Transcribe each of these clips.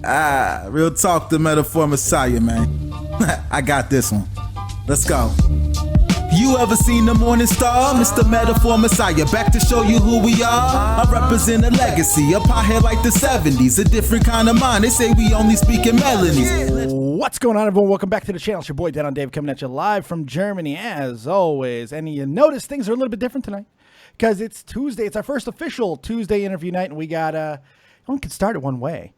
Real talk, the metaphor messiah, man. I got this one. Let's go. You ever seen the morning star? Mr. Metaphor Messiah, back to show you who we are. I represent a legacy, a pothead like the 70s, a different kind of mind. They say we only speak in melodies. What's going on, everyone? Welcome back to the channel. It's your boy, Dead on Dave, coming at you live from Germany, as always. And you notice things are a little bit different tonight because it's Tuesday. It's our first official Tuesday interview night, and we got, only can start it one way.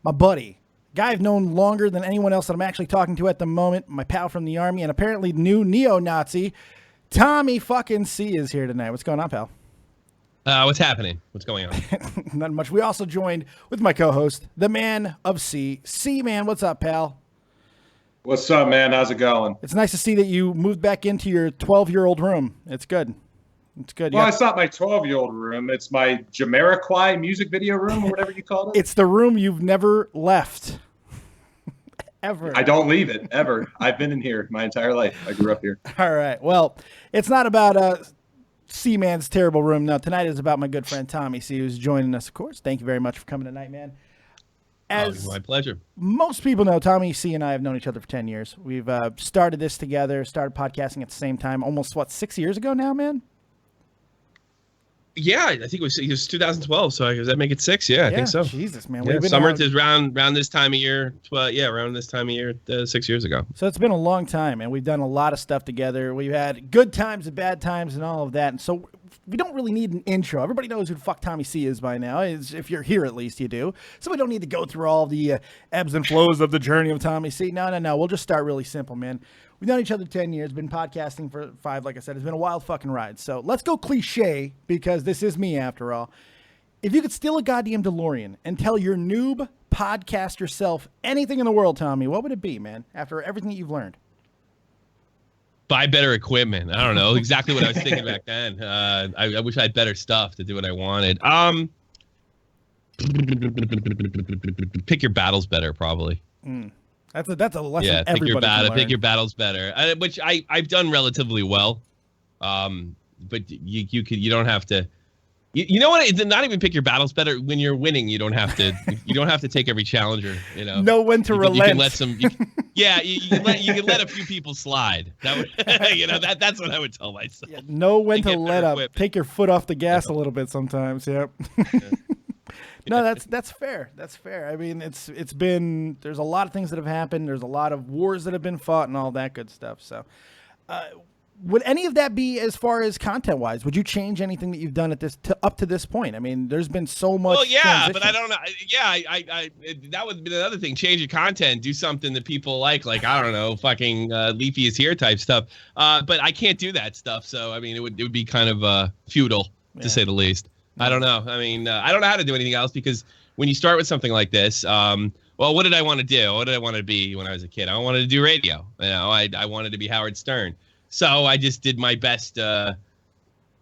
My buddy, guy I've known longer than anyone else that I'm actually talking to at the moment, my pal from the Army, and apparently new neo-Nazi, Tommy fucking C is here tonight. What's going on, pal? What's happening? What's going on? Not much. We also joined with my co-host, the man of C. C-Man, what's up, pal? What's up, man? How's it going? It's nice to see that you moved back into your 12-year-old room. It's good. It's good. Well, it's not my 12-year-old room. It's my Jamiroquai music video room or whatever you call it. It's the room you've never left. Ever. I don't leave it, ever. I've been in here my entire life. I grew up here. All right. Well, it's not about C-Man's terrible room. No, tonight is about my good friend Tommy C, who's joining us, of course. Thank you very much for coming tonight, man. As my pleasure. Most people know, Tommy C and I have known each other for 10 years. We've started this together, started podcasting at the same time, almost, 6 years ago now, man? Yeah, I think it was 2012. So does that make it 6? Yeah, I think so. Jesus, man. Yeah, summer is around this time of year. Around this time of year, 6 years ago. So it's been a long time, and we've done a lot of stuff together. We've had good times and bad times and all of that. And so we don't really need an intro. Everybody knows who the fuck Tommy C is by now. If you're here, at least you do. So we don't need to go through all the ebbs and flows of the journey of Tommy C. No. We'll just start really simple, man. We've known each other 10 years, been podcasting for 5, like I said. It's been a wild fucking ride. So let's go cliche, because this is me after all. If you could steal a goddamn DeLorean and tell your noob podcaster self anything in the world, Tommy, what would it be, man, after everything that you've learned? Buy better equipment. I don't know exactly what I was thinking back then. I wish I had better stuff to do what I wanted. Pick your battles better, probably. That's a lesson everybody can learn. Pick your battles better, which I've done relatively well. But you don't have to. You know what? It's not even pick your battles better. When you're winning, you don't have to take every challenger. You know when to relent. You can let some. You can let a few people slide. That would, that's what I would tell myself. Yeah, know when to let up. Take your foot off the gas a little bit sometimes. Yep. No, that's fair. That's fair. I mean, it's been, there's a lot of things that have happened. There's a lot of wars that have been fought and all that good stuff. So, would any of that be as far as content wise? Would you change anything that you've done up to this point? I mean, there's been so much. Well, yeah, transition. But I don't know. Yeah, that would be another thing. Change your content. Do something that people like I don't know, fucking Leafy is here type stuff. But I can't do that stuff. So I mean, it would be kind of futile to say the least. I don't know. I mean, I don't know how to do anything else, because when you start with something like this, well, what did I want to do? What did I want to be when I was a kid? I wanted to do radio. You know, I wanted to be Howard Stern. So I just did my best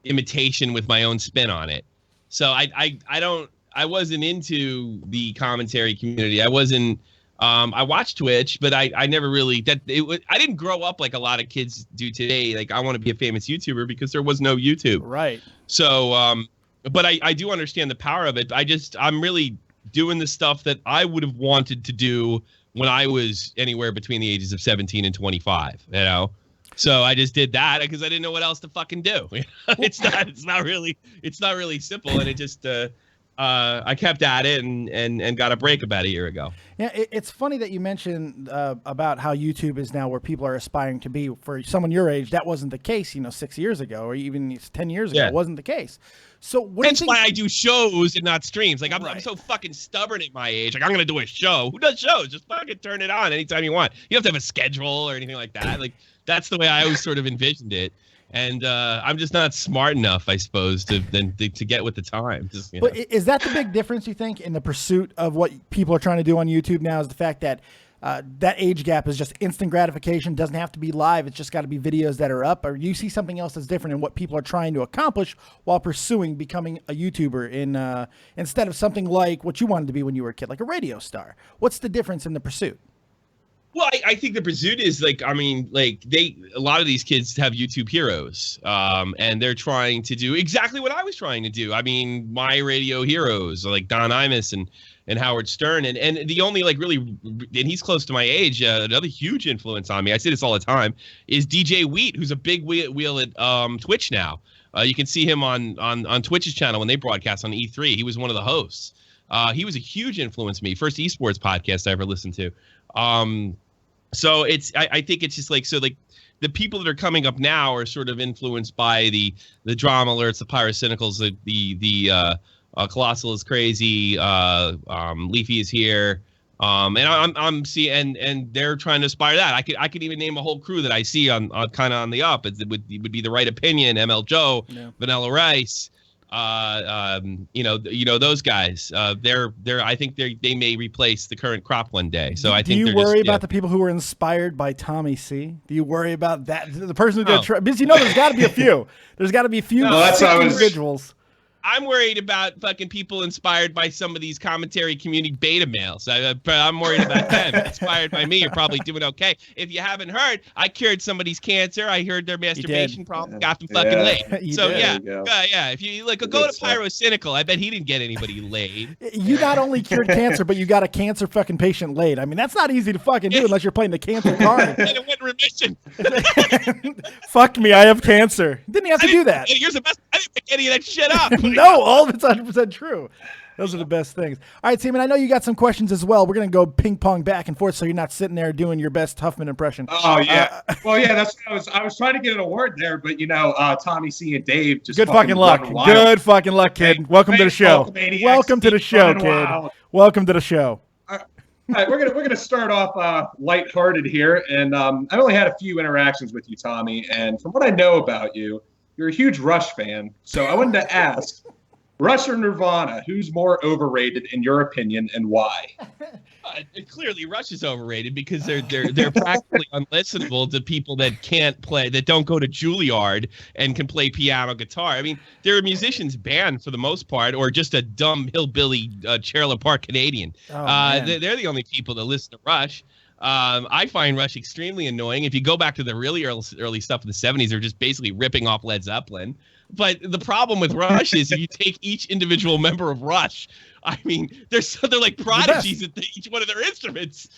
imitation with my own spin on it. So I wasn't into the commentary community. I wasn't. I watched Twitch, but I never really I didn't grow up like a lot of kids do today. Like, I want to be a famous YouTuber, because there was no YouTube. Right. So but I do understand the power of it. I'm really doing the stuff that I would have wanted to do when I was anywhere between the ages of 17 and 25, you know? So I just did that because I didn't know what else to fucking do. It's not really simple. And it just, I kept at it and got a break about a year ago. Yeah, it's funny that you mentioned about how YouTube is now where people are aspiring to be. For someone your age, that wasn't the case, 6 years ago, or even 10 years ago. It wasn't the case. So that's why I do shows and not streams. Like, I'm so fucking stubborn at my age. Like, I'm gonna do a show. Who does shows? Just fucking turn it on anytime you want. You don't have to have a schedule or anything like that. Like, that's the way I always sort of envisioned it. And I'm just not smart enough, I suppose, to get with the times. But is that the big difference, you think, in the pursuit of what people are trying to do on YouTube now? Is the fact that that age gap is just instant gratification, doesn't have to be live, it's just got to be videos that are up? Or you see something else that's different in what people are trying to accomplish while pursuing becoming a YouTuber instead of something like what you wanted to be when you were a kid, like a radio star? What's the difference in the pursuit? Well, I think the pursuit is a lot of these kids have YouTube heroes, and they're trying to do exactly what I was trying to do. I mean, my radio heroes like Don Imus and and Howard Stern, and the only like really, and he's close to my age. Another huge influence on me, I say this all the time, is DJ Wheat, who's a big wheel at Twitch now. You can see him on Twitch's channel when they broadcast on E3. He was one of the hosts. He was a huge influence on me. First esports podcast I ever listened to. So I think it's just like, so like the people that are coming up now are sort of influenced by the Drama Alerts, the Pyrocynicals, the ColossalisCrazy, Leafy is here. And I'm seeing, and they're trying to aspire that. I could even name a whole crew that I see on kind of on the up. It would be the Right Opinion, ML Joe, Vanilla Rice, those guys. I think they may replace the current crop one day. So I think. Do you worry about the people who were inspired by Tommy C? Do you worry about that? The person who did because there's got to be a few. There's got to be a few individuals. I'm worried about fucking people inspired by some of these commentary community beta males. I'm worried about them. Inspired by me, you're probably doing okay. If you haven't heard, I cured somebody's cancer. I heard their masturbation problem, got them fucking laid. So yeah. If you go to Pyrocynical, I bet he didn't get anybody laid. You not only cured cancer, but you got a cancer fucking patient laid. I mean, that's not easy to fucking do unless you're playing the cancer card. And it went remission. Fuck me, I have cancer. Didn't have to do that. Here's the best. I didn't pick any of that shit up. No, all of it's 100% true. Those are the best things. All right, Seaman, I know you got some questions as well. We're going to go ping pong back and forth so you're not sitting there doing your best Huffman impression. Oh, yeah. That's what I was trying to get an award there, but, Tommy C and Dave just good fucking luck. Good fucking luck, kid. Welcome to the show. Welcome to the show, kid. Welcome to the show. All right, we're gonna start off lighthearted here, and I only had a few interactions with you, Tommy, and from what I know about you, you're a huge Rush fan. So I wanted to ask, Rush or Nirvana, who's more overrated in your opinion, and why? Clearly, Rush is overrated because they're practically unlistenable to people that can't play, that don't go to Juilliard and can play piano, guitar. I mean, they're musicians band for the most part, or just a dumb hillbilly trailer park Canadian. They're the only people that listen to Rush. I find Rush extremely annoying. If you go back to the really early stuff in the 70s, they're just basically ripping off Led Zeppelin. But the problem with Rush is if you take each individual member of Rush, I mean, they're like prodigies at each one of their instruments.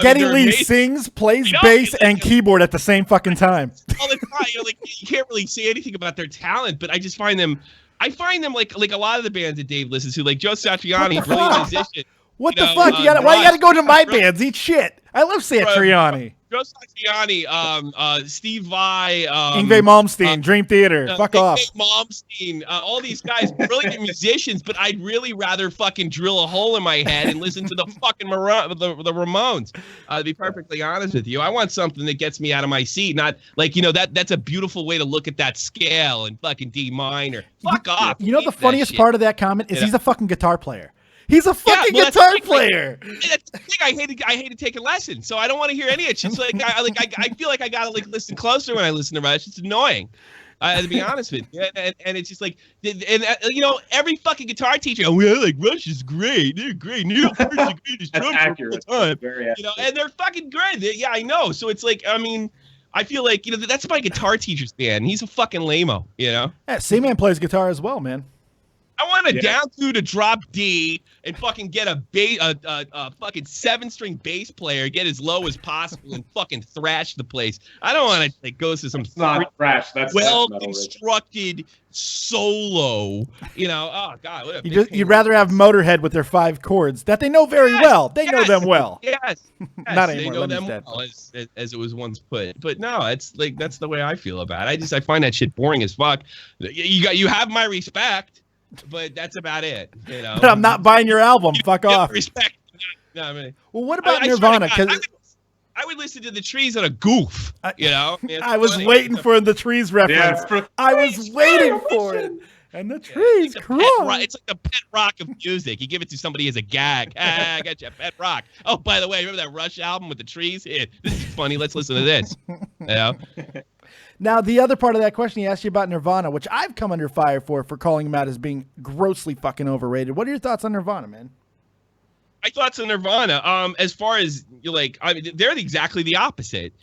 Geddy Lee sings, plays bass and keyboard at the same fucking time. All the time, you can't really say anything about their talent, but I just find them. I find them like a lot of the bands that Dave listens to, like Joe Satriani, brilliant musician. What the fuck? Why you gotta go to my bands? Eat shit. I love Satriani. Joe Satriani, Steve Vai, Yngwie Malmsteen, Dream Theater. Fuck off. Malmsteen, all these guys, brilliant musicians, but I'd really rather fucking drill a hole in my head and listen to the fucking the Ramones. To be perfectly honest with you, I want something that gets me out of my seat, not like that's a beautiful way to look at that scale and fucking D minor. Fuck off. You know the funniest part of that comment is he's a fucking guitar player. He's a fucking guitar player. That's the thing. I hated taking lessons, so I don't want to hear any of it. It's like I feel like I gotta listen closer when I listen to Rush. It's annoying, to be honest with you. And it's just like, every fucking guitar teacher. Oh, well, like Rush is great. They're great. Neil Peart's the greatest drummer of all time. Very accurate. And they're fucking great. I know. So it's like, I mean, I feel like that's my guitar teacher's band. He's a fucking lame-o. Yeah, C-Man plays guitar as well, man. I want a down 2 to drop D and fucking get a fucking 7-string bass player, get as low as possible and fucking thrash the place. I don't want to go to some thrash. That's well-constructed solo. Oh God, what you'd rather have Motorhead with their 5 chords that they know very well. They know them well. Yes. Not anymore. They know them well, as it was once put. But no, it's like that's the way I feel about it. I find that shit boring as fuck. You have my respect. But that's about it, But I'm not buying your album. Fuck off. Respect. No, I mean, well, what about Nirvana? Because I would listen to the Trees on a goof. I was waiting for the Trees reference. I was waiting for it. And the Trees cry. It's like the pet rock of music. You give it to somebody as a gag. I got you, pet rock. Oh, by the way, remember that Rush album with the Trees? Here, this is funny. Let's listen to this. Now, the other part of that question, he asked you about Nirvana, which I've come under fire for calling him out as being grossly fucking overrated. What are your thoughts on Nirvana, man? My thoughts on Nirvana, as far as they're exactly the opposite.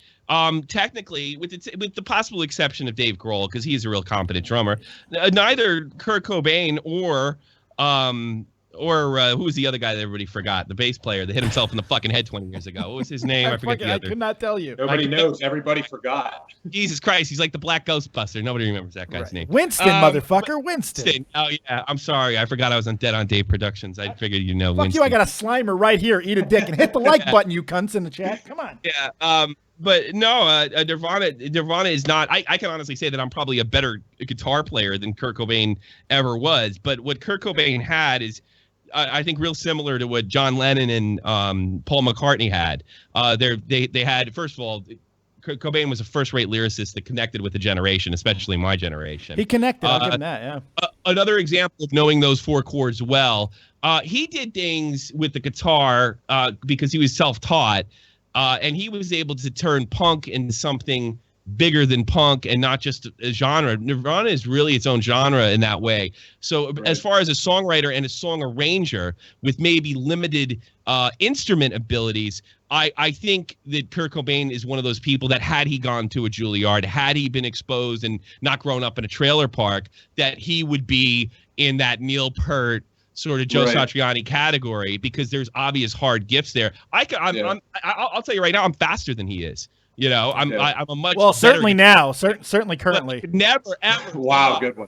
Technically, with the possible exception of Dave Grohl, because he's a real competent drummer, neither Kurt Cobain or who was the other guy that everybody forgot? The bass player that hit himself in the fucking head 20 years ago. What was his name? I forget the other. I could not tell you. Nobody knows. Everybody forgot. Jesus Christ, he's like the Black Ghostbuster. Nobody remembers that guy's name. Winston, motherfucker, Winston. Oh yeah, I'm sorry. I forgot I was on Dead on Dave Productions. I figured you know. Fuck Winston. you! I got a Slimer right here. Eat a dick and hit the like button, you cunts in the chat. Come on. Yeah. But no, Nirvana is not. I can honestly say that I'm probably a better guitar player than Kurt Cobain ever was. But what Kurt Cobain had is, I think, real similar to what John Lennon and Paul McCartney had. They had, first of all, Kurt Cobain was a first-rate lyricist that connected with a generation, especially my generation. He connected. I'll give him that. Yeah. Another example of knowing those four chords well. He did things with the guitar because he was self-taught. And he was able to turn punk into something bigger than punk and not just a genre. Nirvana is really its own genre in that way. So as far as a songwriter and a song arranger with maybe limited instrument abilities, I think that Kurt Cobain is one of those people that had he gone to a Juilliard, had he been exposed and not grown up in a trailer park, that he would be in that Neil Peart sort of Joe Satriani category, because there's obvious hard gifts there. I'll tell you right now, I'm faster than he is. You know, I'm a much certainly now, certainly currently. Never ever. Wow, good one.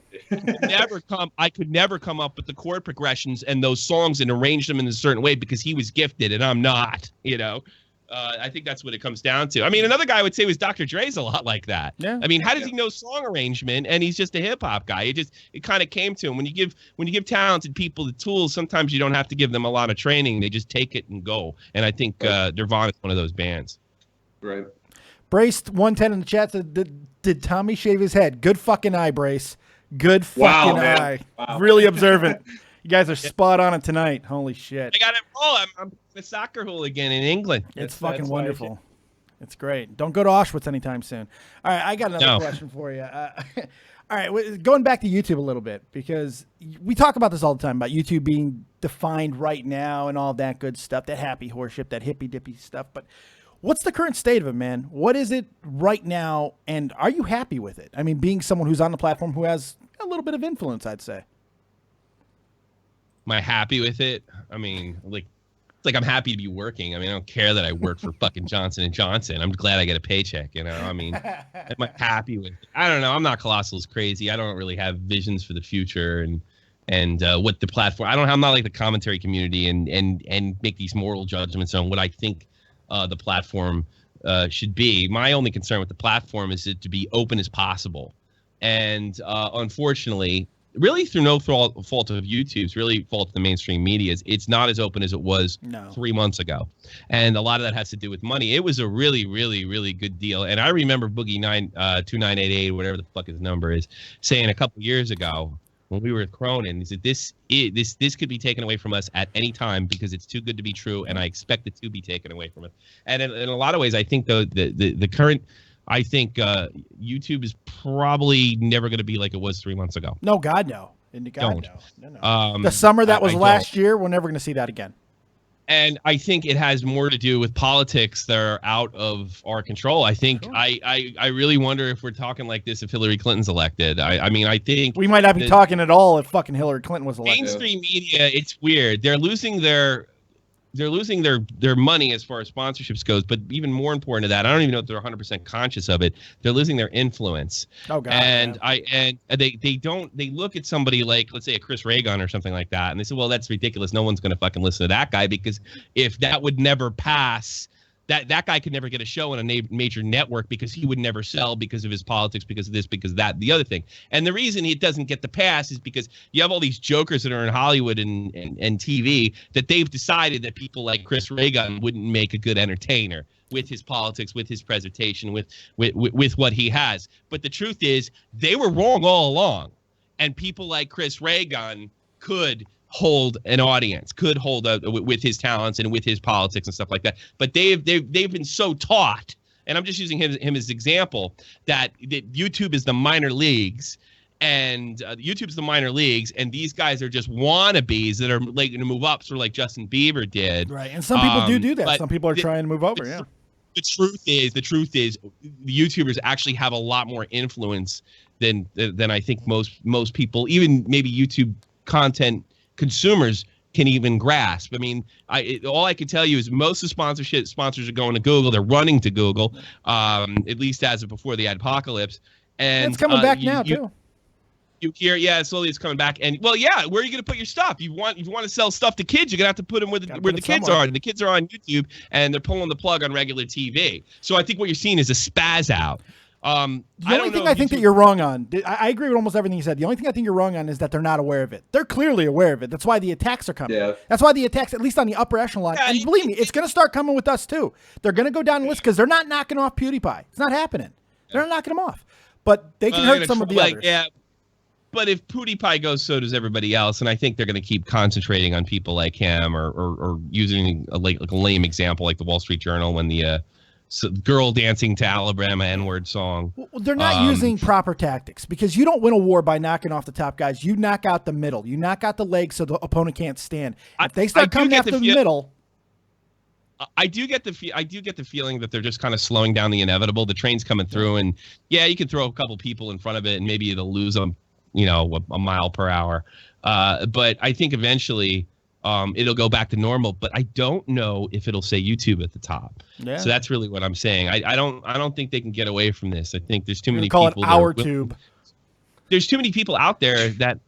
I could never come up with the chord progressions and those songs and arrange them in a certain way because he was gifted and I'm not. You know, I think that's what it comes down to. I mean, another guy I would say was Dr. Dre's a lot like that. Yeah. I mean, how does he know song arrangement and he's just a hip hop guy? It kind of came to him. When you give talented people the tools, sometimes you don't have to give them a lot of training. They just take it and go. And I think Nirvana is one of those bands. Right. Braced 110 in the chat said, did Tommy shave his head? Good fucking eye, Brace. Good fucking eye. Wow. Really observant. You guys are spot on it tonight. Holy shit. I got it all. I'm a soccer hooligan in England. It's fucking wonderful. It's great. Don't go to Auschwitz anytime soon. All right, I got another question for you. All right, going back to YouTube a little bit, because we talk about this all the time, about YouTube being defined right now and all that good stuff, that happy horseship, that hippy-dippy stuff. But what's the current state of it, man? What is it right now, and are you happy with it? I mean, being someone who's on the platform who has a little bit of influence, I'd say. Am I happy with it? I mean, it's like I'm happy to be working. I mean, I don't care that I work for fucking Johnson & Johnson. I'm glad I get a paycheck, you know? I mean, am I happy with it? I don't know. I'm not ColossalisCrazy. I don't really have visions for the future and what the platform. I'm not like the commentary community and make these moral judgments on what I think the platform should be. My only concern with the platform is it to be open as possible. And unfortunately, really through no fault of YouTube's, really fault of the mainstream media, it's not as open as it was 3 months ago. And a lot of that has to do with money. It was a really, really, really good deal. And I remember Boogie 2988, whatever the fuck his number is, saying a couple years ago when we were at Cronin, he said, this could be taken away from us at any time because it's too good to be true, and I expect it to be taken away from us. And in a lot of ways, I think the current, I think YouTube is probably never going to be like it was 3 months ago. No, God, no. No. The summer that was last year, we're never going to see that again. And I think it has more to do with politics that are out of our control. I think I really wonder if we're talking like this if Hillary Clinton's elected. I mean, I think we might not be talking at all if fucking Hillary Clinton was elected. Mainstream media, it's weird. They're losing their money as far as sponsorships goes, but even more important to that, I don't even know if they're 100% conscious of it. They're losing their influence. Oh God! And they look at somebody like, let's say, a Chris Reagan or something like that, and they say, well, that's ridiculous. No one's going to fucking listen to that guy because if that would never pass. That guy could never get a show on a major network because he would never sell because of his politics, because of this, because of that, the other thing. And the reason it doesn't get the pass is because you have all these jokers that are in Hollywood and TV that they've decided that people like Chris Reagan wouldn't make a good entertainer with his politics, with his presentation, with what he has. But the truth is they were wrong all along. And people like Chris Reagan could hold an audience, could hold with his talents and with his politics and stuff like that. But they've been so taught, and I'm just using him as example, that YouTube is the minor leagues, and YouTube's the minor leagues, and these guys are just wannabes that are like going to move up, sort of like Justin Bieber did. Right, and some people do that. Some people are trying to move over. The truth is, the YouTubers actually have a lot more influence than I think most people, even maybe YouTube content consumers, can even grasp. I mean, all I can tell you is most of the sponsors are going to Google. They're running to Google, at least as of before the apocalypse. And it's coming back now too. You hear, slowly it's coming back. And where are you going to put your stuff? If you want to sell stuff to kids, you're going to have to put them where the kids are. And the kids are on YouTube, and they're pulling the plug on regular TV. So I think what you're seeing is a spaz out. The only thing I think that you're wrong on, I agree with almost everything you said. The only thing I think you're wrong on is that they're not aware of it. They're clearly aware of it. That's why the attacks are coming. Yeah. That's why the attacks, at least on the upper echelon, and believe me, it's going to start coming with us too. They're going to go down the list because they're not knocking off PewDiePie. It's not happening. They're not knocking him off. But they can hurt some of the others. Yeah. But if PewDiePie goes, so does everybody else, and I think they're going to keep concentrating on people like him, or using a lame example like the Wall Street Journal when the girl dancing to Alabama N-word song. Well, they're not using proper tactics, because you don't win a war by knocking off the top guys. You knock out the middle. You knock out the legs so the opponent can't stand. If they start coming after the middle. I do get the feeling that they're just kind of slowing down the inevitable. The train's coming through, and you can throw a couple people in front of it, and maybe it'll lose them, a mile per hour. But I think eventually it'll go back to normal. But I don't know if it'll say YouTube at the top. Yeah. So that's really what I'm saying. I don't think they can get away from this. I think there's too many people. Call it our tube. There's too many people out there that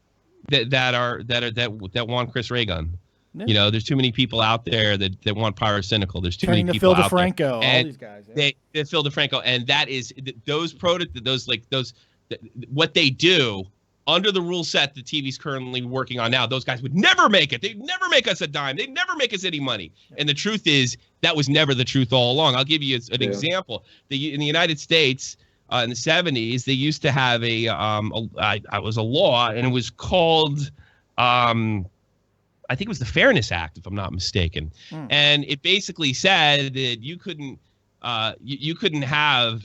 want Chris Ray Gun. Yeah. There's too many people out there that want Pyrocynical. There's too many people Phil out DeFranco, there. all these guys. Yeah. They Phil DeFranco, and that is what they do under the rule set the TV's currently working on now. Those guys would never make it. They'd never make us a dime. They'd never make us any money. And the truth is that was never the truth all along. I'll give you an example. In the United States in the 70s, they used to have a law, and it was called. I think it was the Fairness Act, if I'm not mistaken. And it basically said that you couldn't have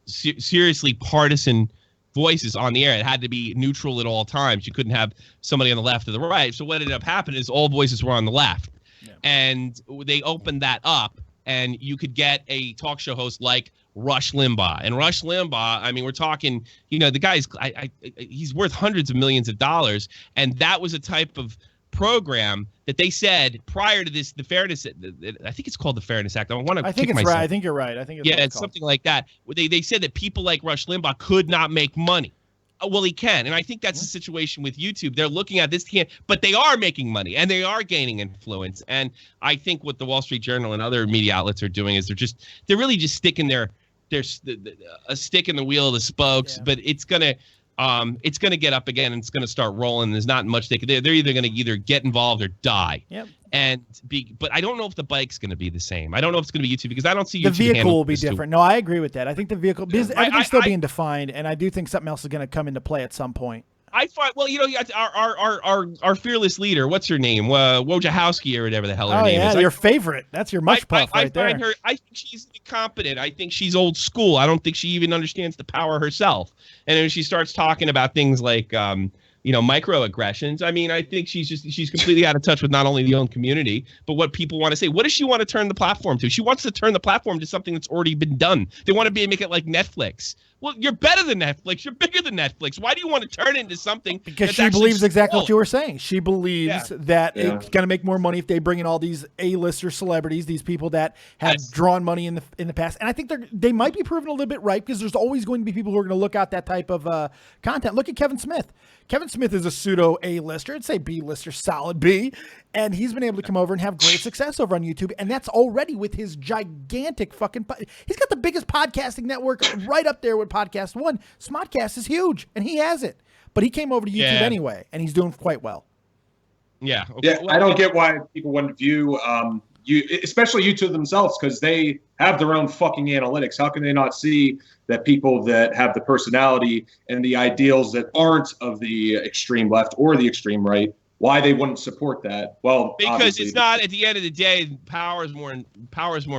seriously partisan voices on the air. It had to be neutral at all times. You couldn't have somebody on the left or the right. So what ended up happening is all voices were on the left. Yeah. And they opened that up, and you could get a talk show host like Rush Limbaugh. And Rush Limbaugh, I mean, we're talking, the guy's, he's worth hundreds of millions of dollars. And that was a type of program that they said prior to this, the Fairness, I think it's called the Fairness Act. I think it's right. I think you're right. I think it's something like that. They said that people like Rush Limbaugh could not make money. Well, he can. And I think that's the situation with YouTube. They're looking at this, but they are making money, and they are gaining influence. And I think what the Wall Street Journal and other media outlets are doing is they're really just sticking a stick in the wheel of the spokes, but it's gonna get up again, and it's gonna start rolling. There's not much they're either gonna get involved or die. Yep. But I don't know if the bike's gonna be the same. I don't know if it's gonna be YouTube, because I don't see YouTube. The vehicle will be different. No, I agree with that. I think the vehicle, because everything's still being defined, and I do think something else is gonna come into play at some point. I find, our fearless leader, what's her name? Wojciechowski or whatever the hell her name is. Your favorite. That's your mush puff right there. I think she's incompetent. I think she's old school. I don't think she even understands the power herself. And when she starts talking about things like, microaggressions, I mean, I think she's completely out of touch with not only the own community, but what people want to say. What does she want to turn the platform to? She wants to turn the platform to something that's already been done. They want to make it like Netflix. Well, you're better than Netflix. You're bigger than Netflix. Why do you want to turn it into something? Because she believes exactly what you were saying. She believes that it's going to make more money if they bring in all these A-lister celebrities, these people that have drawn money in the past. And I think they might be proven a little bit right, because there's always going to be people who are going to look at that type of content. Look at Kevin Smith. Kevin Smith is a pseudo A-lister. I'd say B-lister, solid B. And he's been able to come over and have great success over on YouTube. And that's already with his gigantic fucking... He's got the biggest podcasting network right up there with Podcast One. Smodcast is huge, and he has it. But he came over to YouTube anyway, and he's doing quite well. Yeah. Okay. I don't get why people wouldn't view... especially YouTube themselves, because they have their own fucking analytics. How can they not see that people that have the personality and the ideals that aren't of the extreme left or the extreme right, why they wouldn't support that? Well, because it's not, at the end of the day, power is more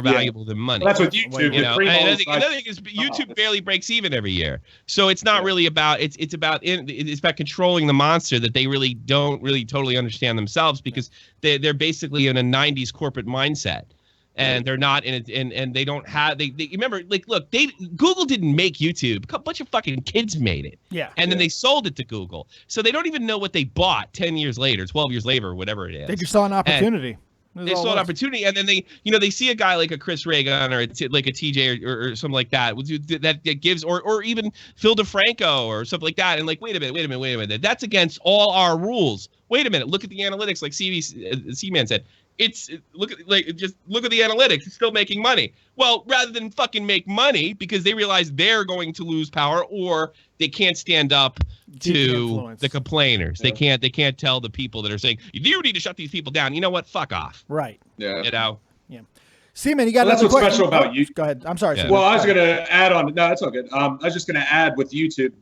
valuable than money. Well, that's what YouTube. Another thing is YouTube barely breaks even every year, so it's not really about it's about controlling the monster that they really don't totally understand themselves, because they're basically in a 90s corporate mindset. and they're not in it, and they don't have they remember, like, look, Google didn't make YouTube. A bunch of fucking kids made it. Yeah. And then they sold it to Google. So they don't even know what they bought 10 years later, 12 years later, or whatever it is. They just saw an opportunity. They saw an opportunity, and then they see a guy like a Chris Reagan or like a TJ or something like that that gives, or even Phil DeFranco or something like that, and like, wait a minute, that's against all our rules. Wait a minute, look at the analytics, like C-Man said. Look at the analytics. It's still making money. Well, rather than fucking make money because they realize they're going to lose power, or they can't stand up to the complainers. Yeah. They can't tell the people that are saying, you need to shut these people down. You know what? Fuck off. Right. Yeah. You know. Yeah. See, man, you got that's another what's question. special about you. Go ahead. I'm sorry. Yeah. Well, I was gonna add on. No, that's all good. I was just gonna add with YouTube.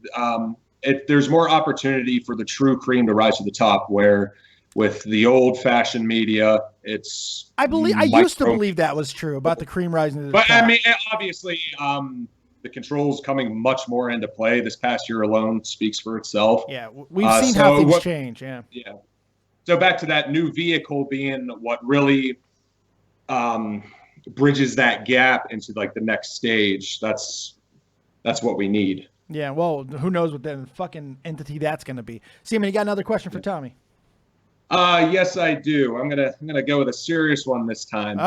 There's more opportunity for the true cream to rise to the top, where with the old-fashioned media, it's. I used to believe that was true about the cream rising to the top. But I mean, obviously, the controls coming much more into play. This past year alone speaks for itself. Yeah, we've seen how things change. Yeah. Yeah. So back to that new vehicle being what really bridges that gap into like the next stage. That's what we need. Yeah. Well, who knows what the fucking entity that's going to be? Seaman, you got another question for Tommy? Yes, I do. I'm gonna go with a serious one this time.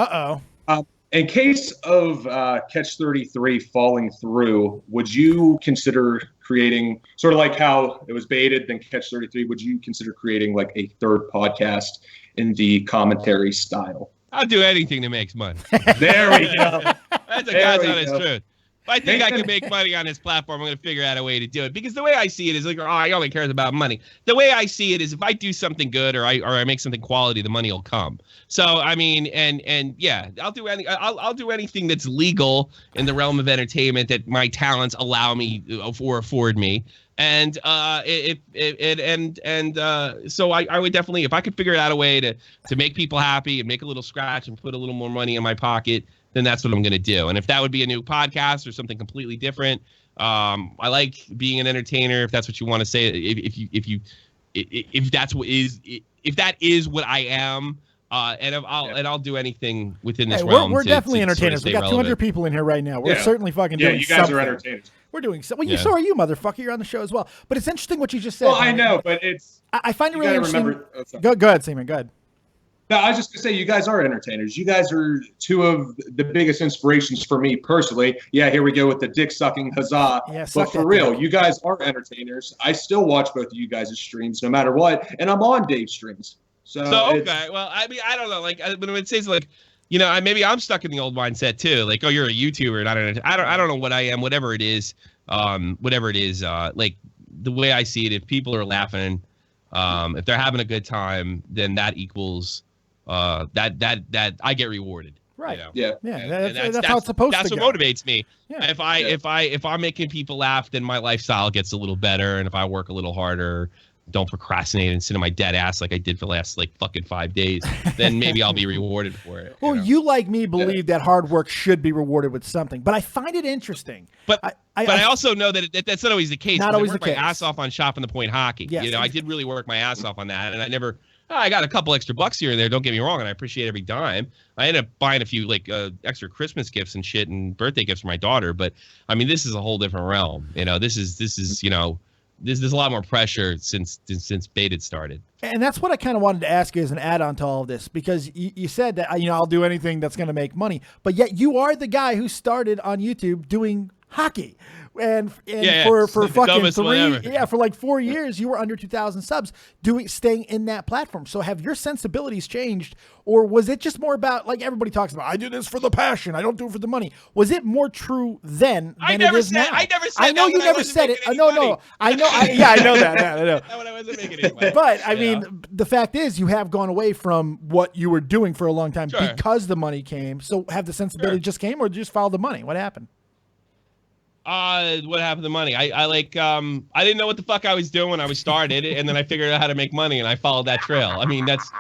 In case of Catch 33 falling through, would you consider creating, sort of like how it was baited, then Catch 33, would you consider creating like a third podcast in the commentary style? I'll do anything that makes money. There we go. That's a God's honest truth. If I think I can make money on this platform, I'm going to figure out a way to do it. Because the way I see it is like, he only cares about money. The way I see it is if I do something good or I make something quality, the money will come. So I mean, and yeah, I'll do anything that's legal in the realm of entertainment that my talents allow me or afford me. And so I would definitely, if I could figure out a way to make people happy and make a little scratch and put a little more money in my pocket, then that's what I'm going to do. And if that would be a new podcast or something completely different, I like being an entertainer. If that's what you want to say, if that is what I am, and I'll do anything within this realm. We're definitely entertainers. We got 200 people in here right now. We're certainly fucking doing something. Yeah, you guys are entertainers. We're doing so. Well, so are you, motherfucker. You're on the show as well. But it's interesting what you just said. Well, I know, but it's. I find it really interesting. Go ahead, Seaman. Go ahead. No, I was just gonna say you guys are entertainers. You guys are two of the biggest inspirations for me personally. Yeah, here we go with the dick sucking huzzah. Yeah, but for real, you guys are entertainers. I still watch both of you guys' streams no matter what, and I'm on Dave's streams. So okay, well, I mean, I don't know. Like when it says like, maybe I'm stuck in the old mindset too. Like, oh, you're a YouTuber, and I don't know what I am. Whatever it is, like the way I see it, if people are laughing, if they're having a good time, then that equals. That I get rewarded. Right. Yeah. That's how it's supposed to go. That's what motivates me. Yeah. If I'm making people laugh, then my lifestyle gets a little better. And if I work a little harder, don't procrastinate and sit on my dead ass like I did for the last fucking 5 days, then maybe I'll be rewarded for it. Well, you like me believe that hard work should be rewarded with something, but I find it interesting. But I also know that that's not always the case. Not always the case. I worked my ass off on Shopping the Point hockey. Yes. I did really work my ass off on that, and I got a couple extra bucks here and there. Don't get me wrong, and I appreciate every dime. I ended up buying a few extra Christmas gifts and shit and birthday gifts for my daughter. But I mean, this is a whole different realm. This is there's a lot more pressure since beta started. And that's what I kind of wanted to ask you as an add-on to all of this, because you said that I'll do anything that's going to make money, but yet you are the guy who started on YouTube doing hockey. And for fucking for like 4 years, you were under 2,000 subs staying in that platform. So have your sensibilities changed, or was it just more about, like everybody talks about, I do this for the passion, I don't do it for the money? Was it more true then than it is now? I never said I know that you never said it. No. I know. I know that. I know. I wasn't making any money. But I mean, the fact is, you have gone away from what you were doing for a long time because the money came. So have the sensibility just came, or just follow the money? What happened? What happened to the money? I didn't know what the fuck I was doing when I was started, and then I figured out how to make money, and I followed that trail. I mean, that's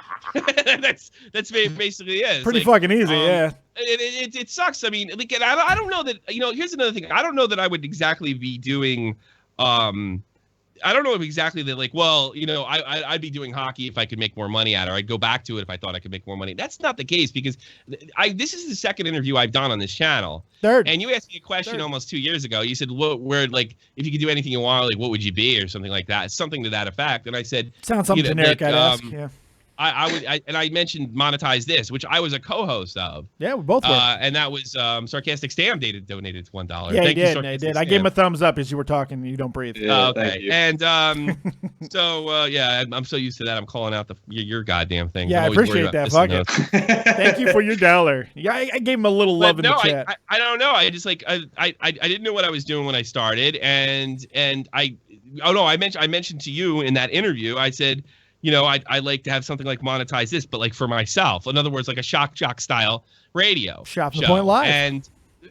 basically it. Pretty fucking easy, yeah. It sucks. I mean, like, I don't know that. Here's another thing. I don't know that I would exactly be doing I don't know if exactly that, like, well, you know, I'd be doing hockey if I could make more money at it, or I'd go back to it if I thought I could make more money. That's not the case, because this is the second interview I've done on this channel. Third. And you asked me a question almost 2 years ago. You said, where, like, if you could do anything you want, like, what would you be, or something like that, something to that effect. And I said, sounds something generic, like, I'd ask. Yeah. I mentioned Monetize This, which I was a co-host of. Yeah, we both were. And that was Sarcastic Stam donated $1. Yeah, Thank you, I did. I gave him a thumbs up as you were talking. You don't breathe. Yeah, okay. And yeah, I'm so used to that. I'm calling out your goddamn thing. Yeah, I appreciate that. Fuck it. Thank you for your $1. Yeah, I gave him a little love in the chat. I don't know. I just like I didn't know what I was doing when I started, and I mentioned to you in that interview. I said, you know, I like to have something like Monetize This, but like for myself. In other words, like a shock jock style radio Shop the show. Point Live.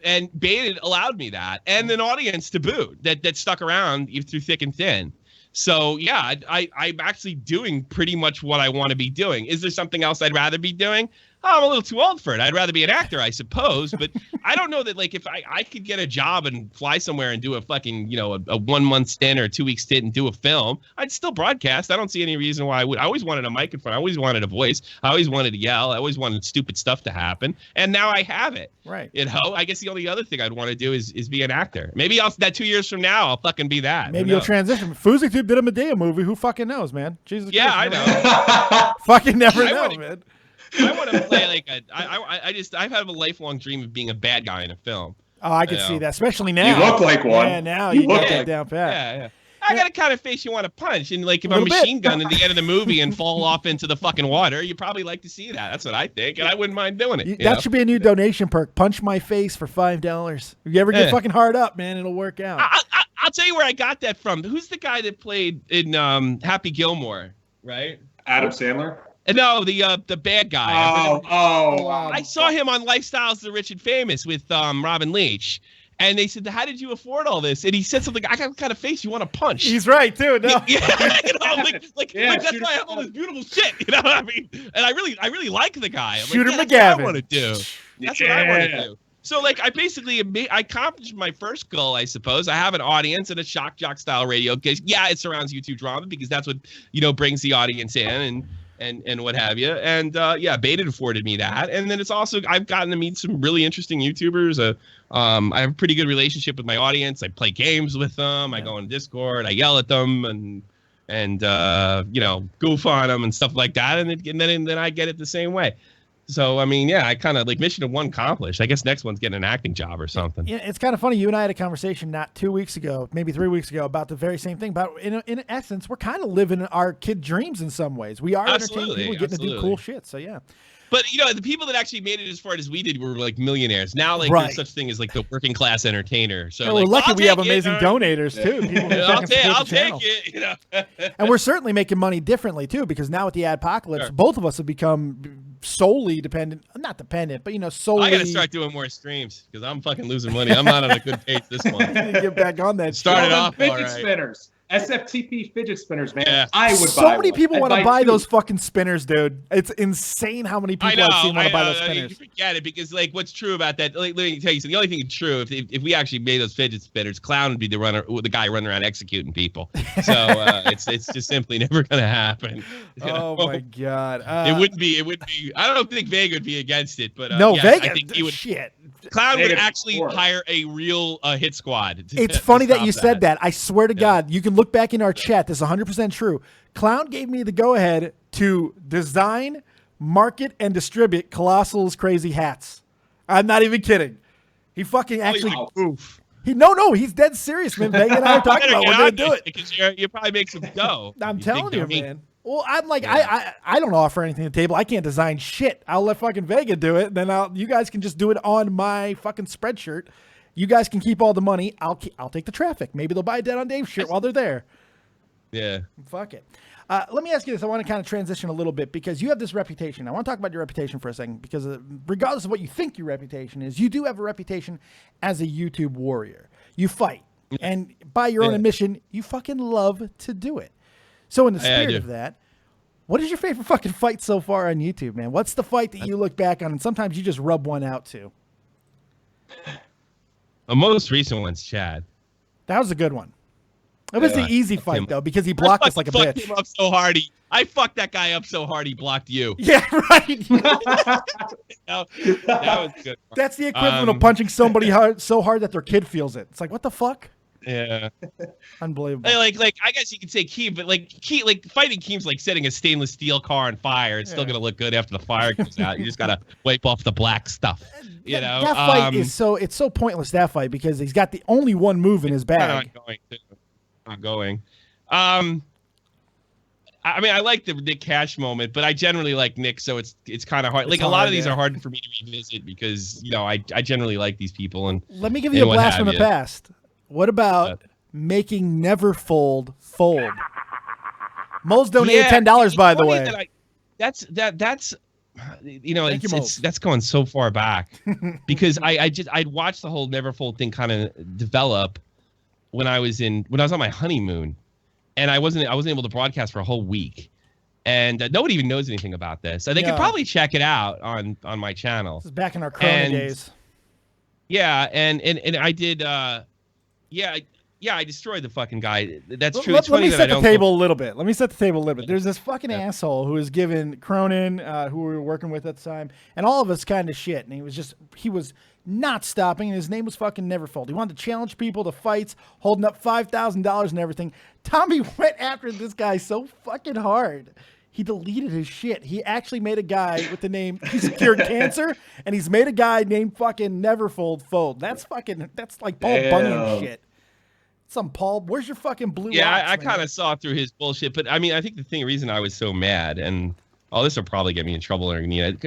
And Baited allowed me that, and an audience to boot that stuck around through thick and thin. So yeah, I'm actually doing pretty much what I want to be doing. Is there something else I'd rather be doing? Oh, I'm a little too old for it. I'd rather be an actor, I suppose. But I don't know that, like, if I could get a job and fly somewhere and do a fucking, you know, a 1 month stint or a 2 week stint and do a film, I'd still broadcast. I don't see any reason why I would. I always wanted a microphone. I always wanted a voice. I always wanted to yell. I always wanted stupid stuff to happen. And now I have it. Right. You know, I guess the only other thing I'd want to do is be an actor. Maybe that 2 years from now, I'll fucking be that. Maybe you'll transition. FuziTube did a Medea movie. Who fucking knows, man? Jesus yeah, Christ, I know. Fucking never know, man. I want to play like I have a lifelong dream of being a bad guy in a film. Oh, I can see that, especially now. You look like one. Yeah, now you got that down pat. Yeah. I got a kind of face you want to punch, and like if I'm machine gun at the end of the movie and fall off into the fucking water, you probably like to see that. That's what I think, and I wouldn't mind doing it. That should be a new donation perk. Punch my face for $5. If you ever get fucking hard up, man, it'll work out. I'll tell you where I got that from. Who's the guy that played in Happy Gilmore? Right? Adam Sandler. No, the bad guy. Wow. I saw him on Lifestyles of the Rich and Famous with Robin Leach. And they said, how did you afford all this? And he said something, I got the kind of face you want to punch. He's right, too. No. Yeah, you know, that's why I have all this beautiful shit. You know what I mean? And I really like the guy. I'm Shooter like, McGavin. That's what I want to do. That's what I want to do. So, like, I accomplished my first goal, I suppose. I have an audience and a shock jock style radio. Because, yeah, it surrounds YouTube drama because that's what, you know, brings the audience in and what have you. And yeah, Baited afforded me that. And then it's also, I've gotten to meet some really interesting YouTubers. I have a pretty good relationship with my audience. I play games with them. I go on Discord. I yell at them and you know, goof on them and stuff like that. And then I get it the same way. So, I mean, yeah, I kind of like mission of one accomplished. I guess next one's getting an acting job or something. Yeah, it's kind of funny. You and I had a conversation not 2 weeks ago, maybe 3 weeks ago, about the very same thing. But in essence, we're kind of living our kid dreams in some ways. We are entertaining people getting to do cool shit. So, yeah. But, you know, the people that actually made it as far as we did were like millionaires. Now, like, there's such thing as like the working class entertainer. So, we're lucky we have amazing donators, too. I'll take it, you know. And we're certainly making money differently, too, because now with the adpocalypse, both of us have become solely dependent, not dependent, but, you know, solely. I got to start doing more streams because I'm fucking losing money. I'm not on a good pace this month. Get back on that. Started off fidget spinners. SFTP fidget spinners, man. Yeah. I would buy so many people want to buy two. those fucking spinners, dude. It's insane how many people I've seen want to buy those spinners. You forget it because, like, what's true about that? Like, let me tell you something. The only thing that's true, if we actually made those fidget spinners, Clown would be the guy running around executing people. So it's just simply never gonna happen. Oh my god! It wouldn't be. I don't think Vega would be against it, but no, yeah, Vega. I think he would. Shit. Clown would actually hire a real hit squad. It's funny that you said that. I swear to God, you can look back in our chat. This is 100% true. Clown gave me the go-ahead to design, market, and distribute ColossalisCrazy hats. I'm not even kidding. He fucking actually... he's dead serious, man. Vega and I are talking about we're going to do it. Because you probably make some dough. I'm telling you, man. Well, I'm like, I don't offer anything to the table. I can't design shit. I'll let fucking Vega do it. Then you guys can just do it on my fucking spreadshirt. You guys can keep all the money. I'll take the traffic. Maybe they'll buy a Dead on Dave shirt while they're there. Yeah. Fuck it. Let me ask you this. I want to kind of transition a little bit because you have this reputation. I want to talk about your reputation for a second because regardless of what you think your reputation is, you do have a reputation as a YouTube warrior. You fight. And by your own admission, you fucking love to do it. So in the spirit of that, what is your favorite fucking fight so far on YouTube, man? What's the fight that you look back on and sometimes you just rub one out to? The most recent one's Chad. That was a good one. It was the easy fight though because he blocked us like a bitch. Him up so hard. I fucked that guy up so hard he blocked you. Yeah, right. That was good. That's the equivalent of punching somebody so hard that their kid feels it. It's like, what the fuck? Yeah. Unbelievable. Like I guess you could say Keem, but like fighting Keem's like setting a stainless steel car on fire. It's still gonna look good after the fire comes out. You just gotta wipe off the black stuff. You know. That fight is so pointless. That fight because he's got the only one move in his bag. Not going. I mean, I like the Nick Cash moment, but I generally like Nick, so it's kind of hard. Like a lot of these are hard for me to revisit because I generally like these people. And let me give you a blast from the past. What about making Neverfold fold? Moles donated $10, by the way. That's that's going so far back because I'd watched the whole Neverfold thing kind of develop when I was on my honeymoon, and I wasn't able to broadcast for a whole week, and nobody even knows anything about this. So they could probably check it out on my channel. This is back in our Corona days. Yeah, and I did. I destroyed the fucking guy. That's true. Let me set the table a little bit. There's this fucking asshole who was given Cronin, who we were working with at the time, and all of us kind of shit. And he was not stopping, and his name was fucking Neverfold. He wanted to challenge people to fights, holding up $5,000 and everything. Tommy went after this guy so fucking hard. He deleted his shit. He actually made a guy with the name, he's cured cancer, and he's made a guy named fucking Neverfold Fold. That's like Paul Bunyan shit. Where's your fucking blue rocks, I kind of saw through his bullshit, but I mean, I think the reason I was so mad, and this will probably get me in trouble.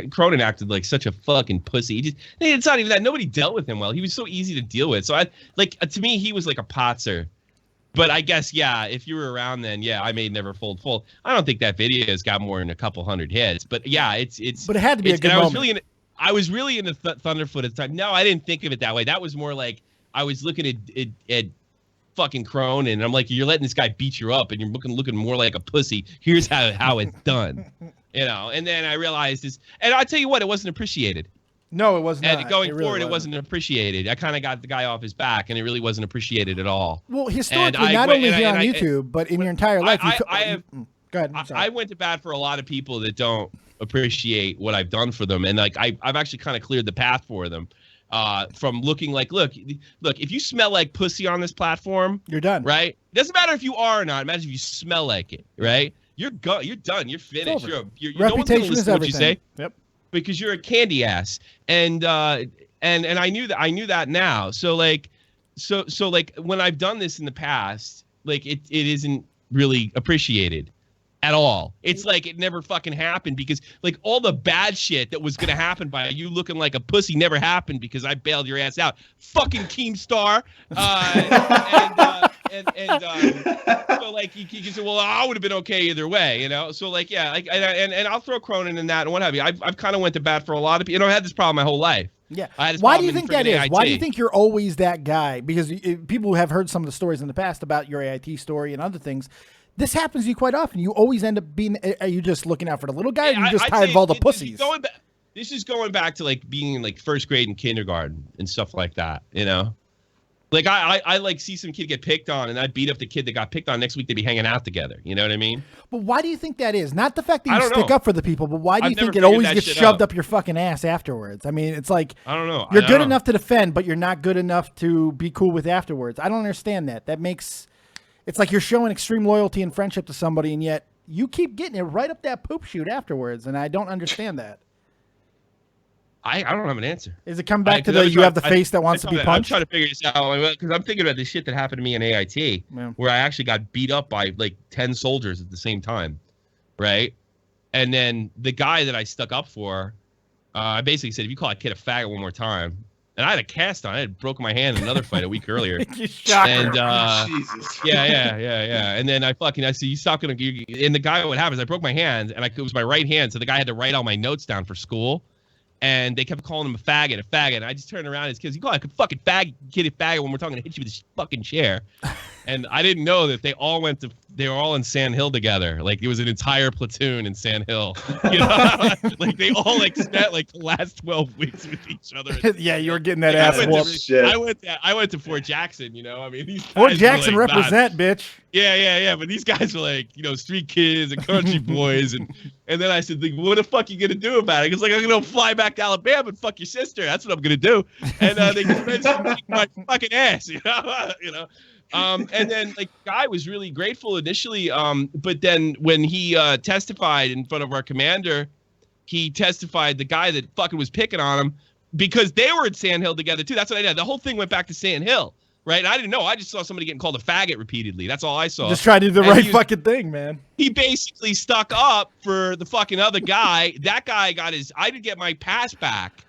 Cronin acted like such a fucking pussy. It's not even that. Nobody dealt with him well. He was so easy to deal with. So to me, he was like a potser. But I guess, if you were around then, I made Neverfold fold. I don't think that video has got more than a couple hundred hits. But it's. But it had to be a good moment. I was really into Thunderfoot at the time. No, I didn't think of it that way. That was more like I was looking at fucking Cronin, and I'm like, you're letting this guy beat you up, and you're looking more like a pussy. Here's how it's done, And then I realized this, and I'll tell you what, it wasn't appreciated. No, it was not. And going forward, it wasn't appreciated. I kind of got the guy off his back, and it really wasn't appreciated at all. Well, historically, not only here on YouTube, but in your entire life. Go ahead. I went to bat for a lot of people that don't appreciate what I've done for them, and like I've actually kind of cleared the path for them. From looking like, look, if you smell like pussy on this platform, you're done. Right? It doesn't matter if you are or not. Imagine if you smell like it, right? You're done. You're finished. You're no one's gonna listen to what you say. Yep. Because you're a candy ass, and I knew that now. So like when I've done this in the past, like it isn't really appreciated at all. It's like it never fucking happened because like all the bad shit that was gonna happen by you looking like a pussy never happened because I bailed your ass out. Fucking Keemstar. So like you can say, well, I would have been okay either way, So like and I'll throw Cronin in that and what have you. I've kind of went to bat for a lot of people. I had this problem my whole life. Yeah. Why do you think that is? AIT. Why do you think you're always that guy? Because people have heard some of the stories in the past about your AIT story and other things. This happens to you quite often. You always end up being. Are you just looking out for the little guy? Or are you just tired of all the pussies? This is going back to like being in like first grade and kindergarten and stuff like that. Like I like see some kid get picked on and I beat up the kid that got picked on. Next week they'd be hanging out together. You know what I mean? But why do you think that is? Not the fact that you stick up for the people, but why do you think it always gets shoved up your fucking ass afterwards? I mean, it's like I don't know. You're good enough to defend, but you're not good enough to be cool with afterwards. I don't understand that. That makes. It's like you're showing extreme loyalty and friendship to somebody, and yet you keep getting it right up that poop chute afterwards, and I don't understand that. I don't have an answer. Is it come back to you have the face that wants to be punched? I'm trying to figure this out because I'm thinking about the shit that happened to me in AIT, where I actually got beat up by like 10 soldiers at the same time, right? And then the guy that I stuck up for, I basically said, if you call a kid a faggot one more time, and I had a cast on. I had broken my hand in another fight a week earlier. Jesus. Yeah. And then I said, you stop gonna. And the guy, what happens? I broke my hand, and it was my right hand, so the guy had to write all my notes down for school. And they kept calling him a faggot. And I just turned around as kids. You call like a fucking kid a faggot when we're talking to hit you with this fucking chair. And I didn't know that they all went to they were all in Sand Hill together. Like it was an entire platoon in Sand Hill. You know, like they all like spent like the last 12 weeks with each other. Yeah, you were getting that ass whooped. I went to Fort Jackson. You know, I mean, these Fort guys Jackson were, like, represent, bitch. Yeah. But these guys were like, you know, street kids and country boys, and then I said, like, what the fuck you gonna do about it? Because like I'm gonna fly back to Alabama and fuck your sister. That's what I'm gonna do. And they convinced me to kick my fucking ass. You know. And then like Guy was really grateful initially, but then when he testified in front of our commander, he testified the guy that fucking was picking on him because they were at Sand Hill together too. That's what I did. The whole thing went back to Sand Hill, right? And I didn't know. I just saw somebody getting called a faggot repeatedly. That's all I saw. Just try to do the right fucking thing, man. He basically stuck up for the fucking other guy. That guy got his. I didn't get my pass back.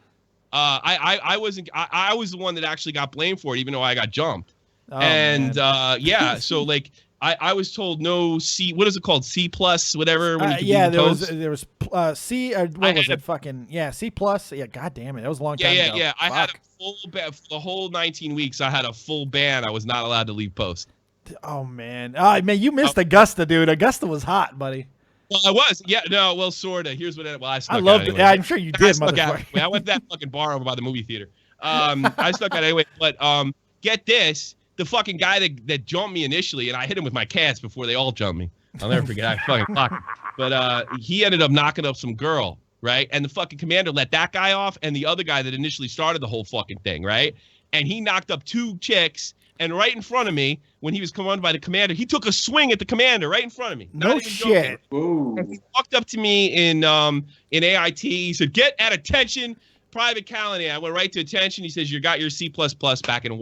I wasn't. I was the one that actually got blamed for it, even though I got jumped. Oh, and yeah, so like I was told no C. What is it called? C plus whatever. When you yeah, there was C. Or what was it? Fucking yeah, C plus. Yeah, god damn it, that was a long time ago. Yeah. I had a full ban for the whole 19 weeks. I had a full ban. I was not allowed to leave post. Oh man, you missed Augusta, dude. Augusta was hot, buddy. Well, I was. Yeah, no, well, sorta. Here's what I loved it. Yeah, I'm sure you did, motherfucker. I went to that fucking bar over by the movie theater. I stuck out anyway, but get this. The fucking guy that jumped me initially, and I hit him with my cast before they all jumped me. I'll never forget. I fucking fucked him. But he ended up knocking up some girl, right? And the fucking commander let that guy off, and the other guy that initially started the whole fucking thing, right? And he knocked up 2 chicks, and right in front of me, when he was commanded by the commander, he took a swing at the commander right in front of me. No shit. And he walked up to me in AIT. He said, "Get at attention, Private Callahan." I went right to attention. He says, "You got your C++ back," and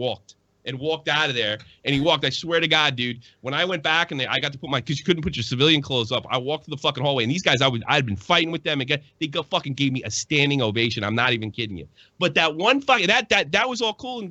walked out of there. And he walked, I swear to God, dude, when I went back and I got to put because you couldn't put your civilian clothes up, I walked to the fucking hallway, and these guys, I'd been fighting with them, and they fucking gave me a standing ovation. I'm not even kidding you. But that one fucking, that was all cool,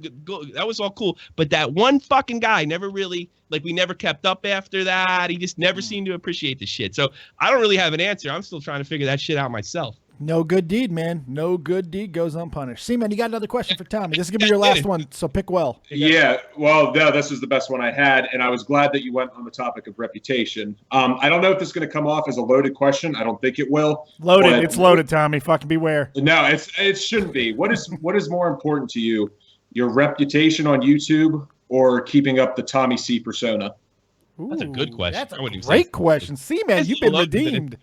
that was all cool, but that one fucking guy never really, like, we never kept up after that. He just never seemed to appreciate the shit. So I don't really have an answer. I'm still trying to figure that shit out myself. No good deed, man. No good deed goes unpunished. See, man, you got another question for Tommy. This is going to be your last one, so pick well. Yeah, well, no, this was the best one I had, and I was glad that you went on the topic of reputation. I don't know if this is going to come off as a loaded question. I don't think it will. Loaded. It's loaded, Tommy. Fucking beware. No, it shouldn't be. What is more important to you, your reputation on YouTube or keeping up the Tommy C persona? Ooh, that's a good question. That's a great question. See, man, you've been redeemed.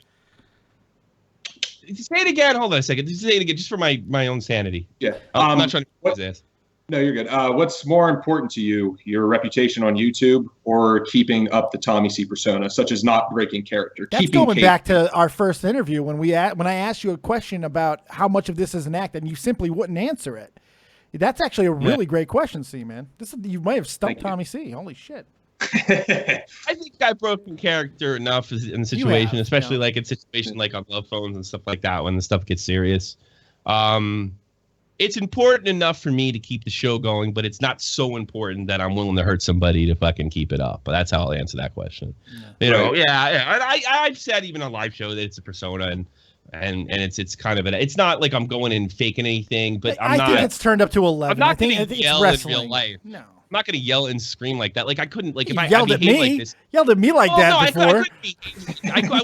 Say it again. Hold on a second. Say it again, just for my own sanity. Yeah. I'm not trying to beat his ass. No, you're good. What's more important to you, your reputation on YouTube or keeping up the Tommy C persona, such as not breaking character? That's going back to our first interview when I asked you a question about how much of this is an act, and you simply wouldn't answer it. That's actually a really great question, C, man. You might have stumped Tommy C. Holy shit. I think I broke in character enough in the situation, especially like in situations like on love phones and stuff like that when the stuff gets serious. It's important enough for me to keep the show going, but it's not so important that I'm willing to hurt somebody to fucking keep it up. But that's how I'll answer that question. I've said even on live show that it's a persona and it's kind of it's not like I'm going and faking anything, but I think it's turned up to 11. I'm not going to yell in real life. No. I'm not going to yell and scream like that. Like I couldn't, like if I yelled at me, like this, yelled at me like that before. I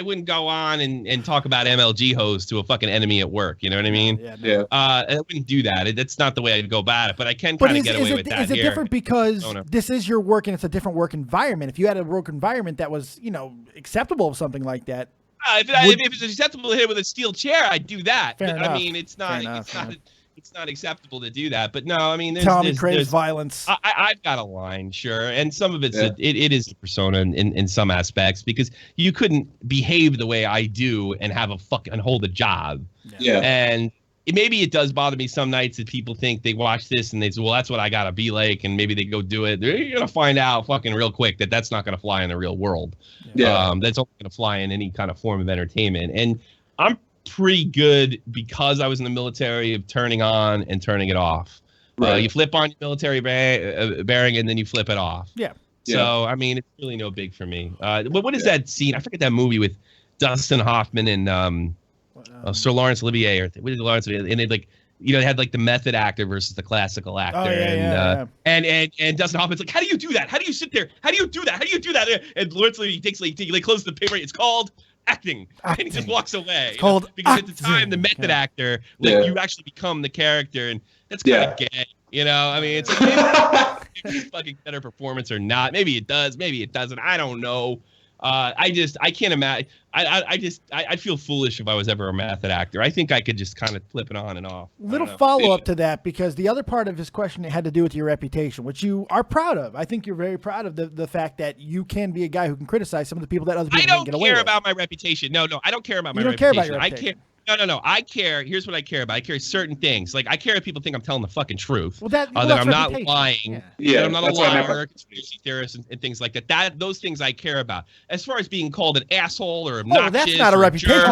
wouldn't go on and talk about MLG hoes to a fucking enemy at work. You know what I mean? Yeah. I wouldn't do that. That's not the way I'd go about it. But I can kind of get away with that. Is it different because this is your work and it's a different work environment? If you had a work environment that was, acceptable of something like that. If it's acceptable to hit with a steel chair, I'd do that. Fair enough. I mean, it's not acceptable to do that. But no, I mean, Tommy craves violence. I've got a line, sure, and some of it is a persona in some aspects because you couldn't behave the way I do and have hold a job. Yeah. And maybe it does bother me some nights that people think they watch this and they say, well, that's what I gotta be like, and maybe they go do it. They're gonna find out fucking real quick that that's not gonna fly in the real world. Yeah. That's only gonna fly in any kind of form of entertainment. And I'm pretty good because I was in the military of turning on and turning it off. Right. You flip on your military bearing and then you flip it off. Yeah. So I mean, it's really no big for me. What is that scene? I forget that movie with Dustin Hoffman and Sir Laurence Olivier, and they they had like the method actor versus the classical actor, and Dustin Hoffman's like, how do you do that? How do you sit there? How do you do that? How do you do that? And literally he takes they close the paper. It's called acting. And he just walks away. It's called because acting. At the time, the method actor, like you actually become the character, and that's kind of gay. I mean, it's like maybe it's fucking better performance or not. Maybe it does. Maybe it doesn't. I don't know. I can't imagine. I'd feel foolish if I was ever a method actor. I think I could just kind of flip it on and off. Little follow up to that, because the other part of his question had to do with your reputation, which you are proud of. I think you're very proud of the fact that you can be a guy who can criticize some of the people that other people can't get away with. I don't care about my reputation. No, I don't care about my reputation. You don't care about your reputation. I care. No. I care. Here's what I care about. I care certain things. Like I care if people think I'm telling the fucking truth. Well, that I'm not lying. Yeah, that I'm not a liar, conspiracy theorist, and things like that. Those things I care about. As far as being called an asshole or obnoxious, that's not a reputation.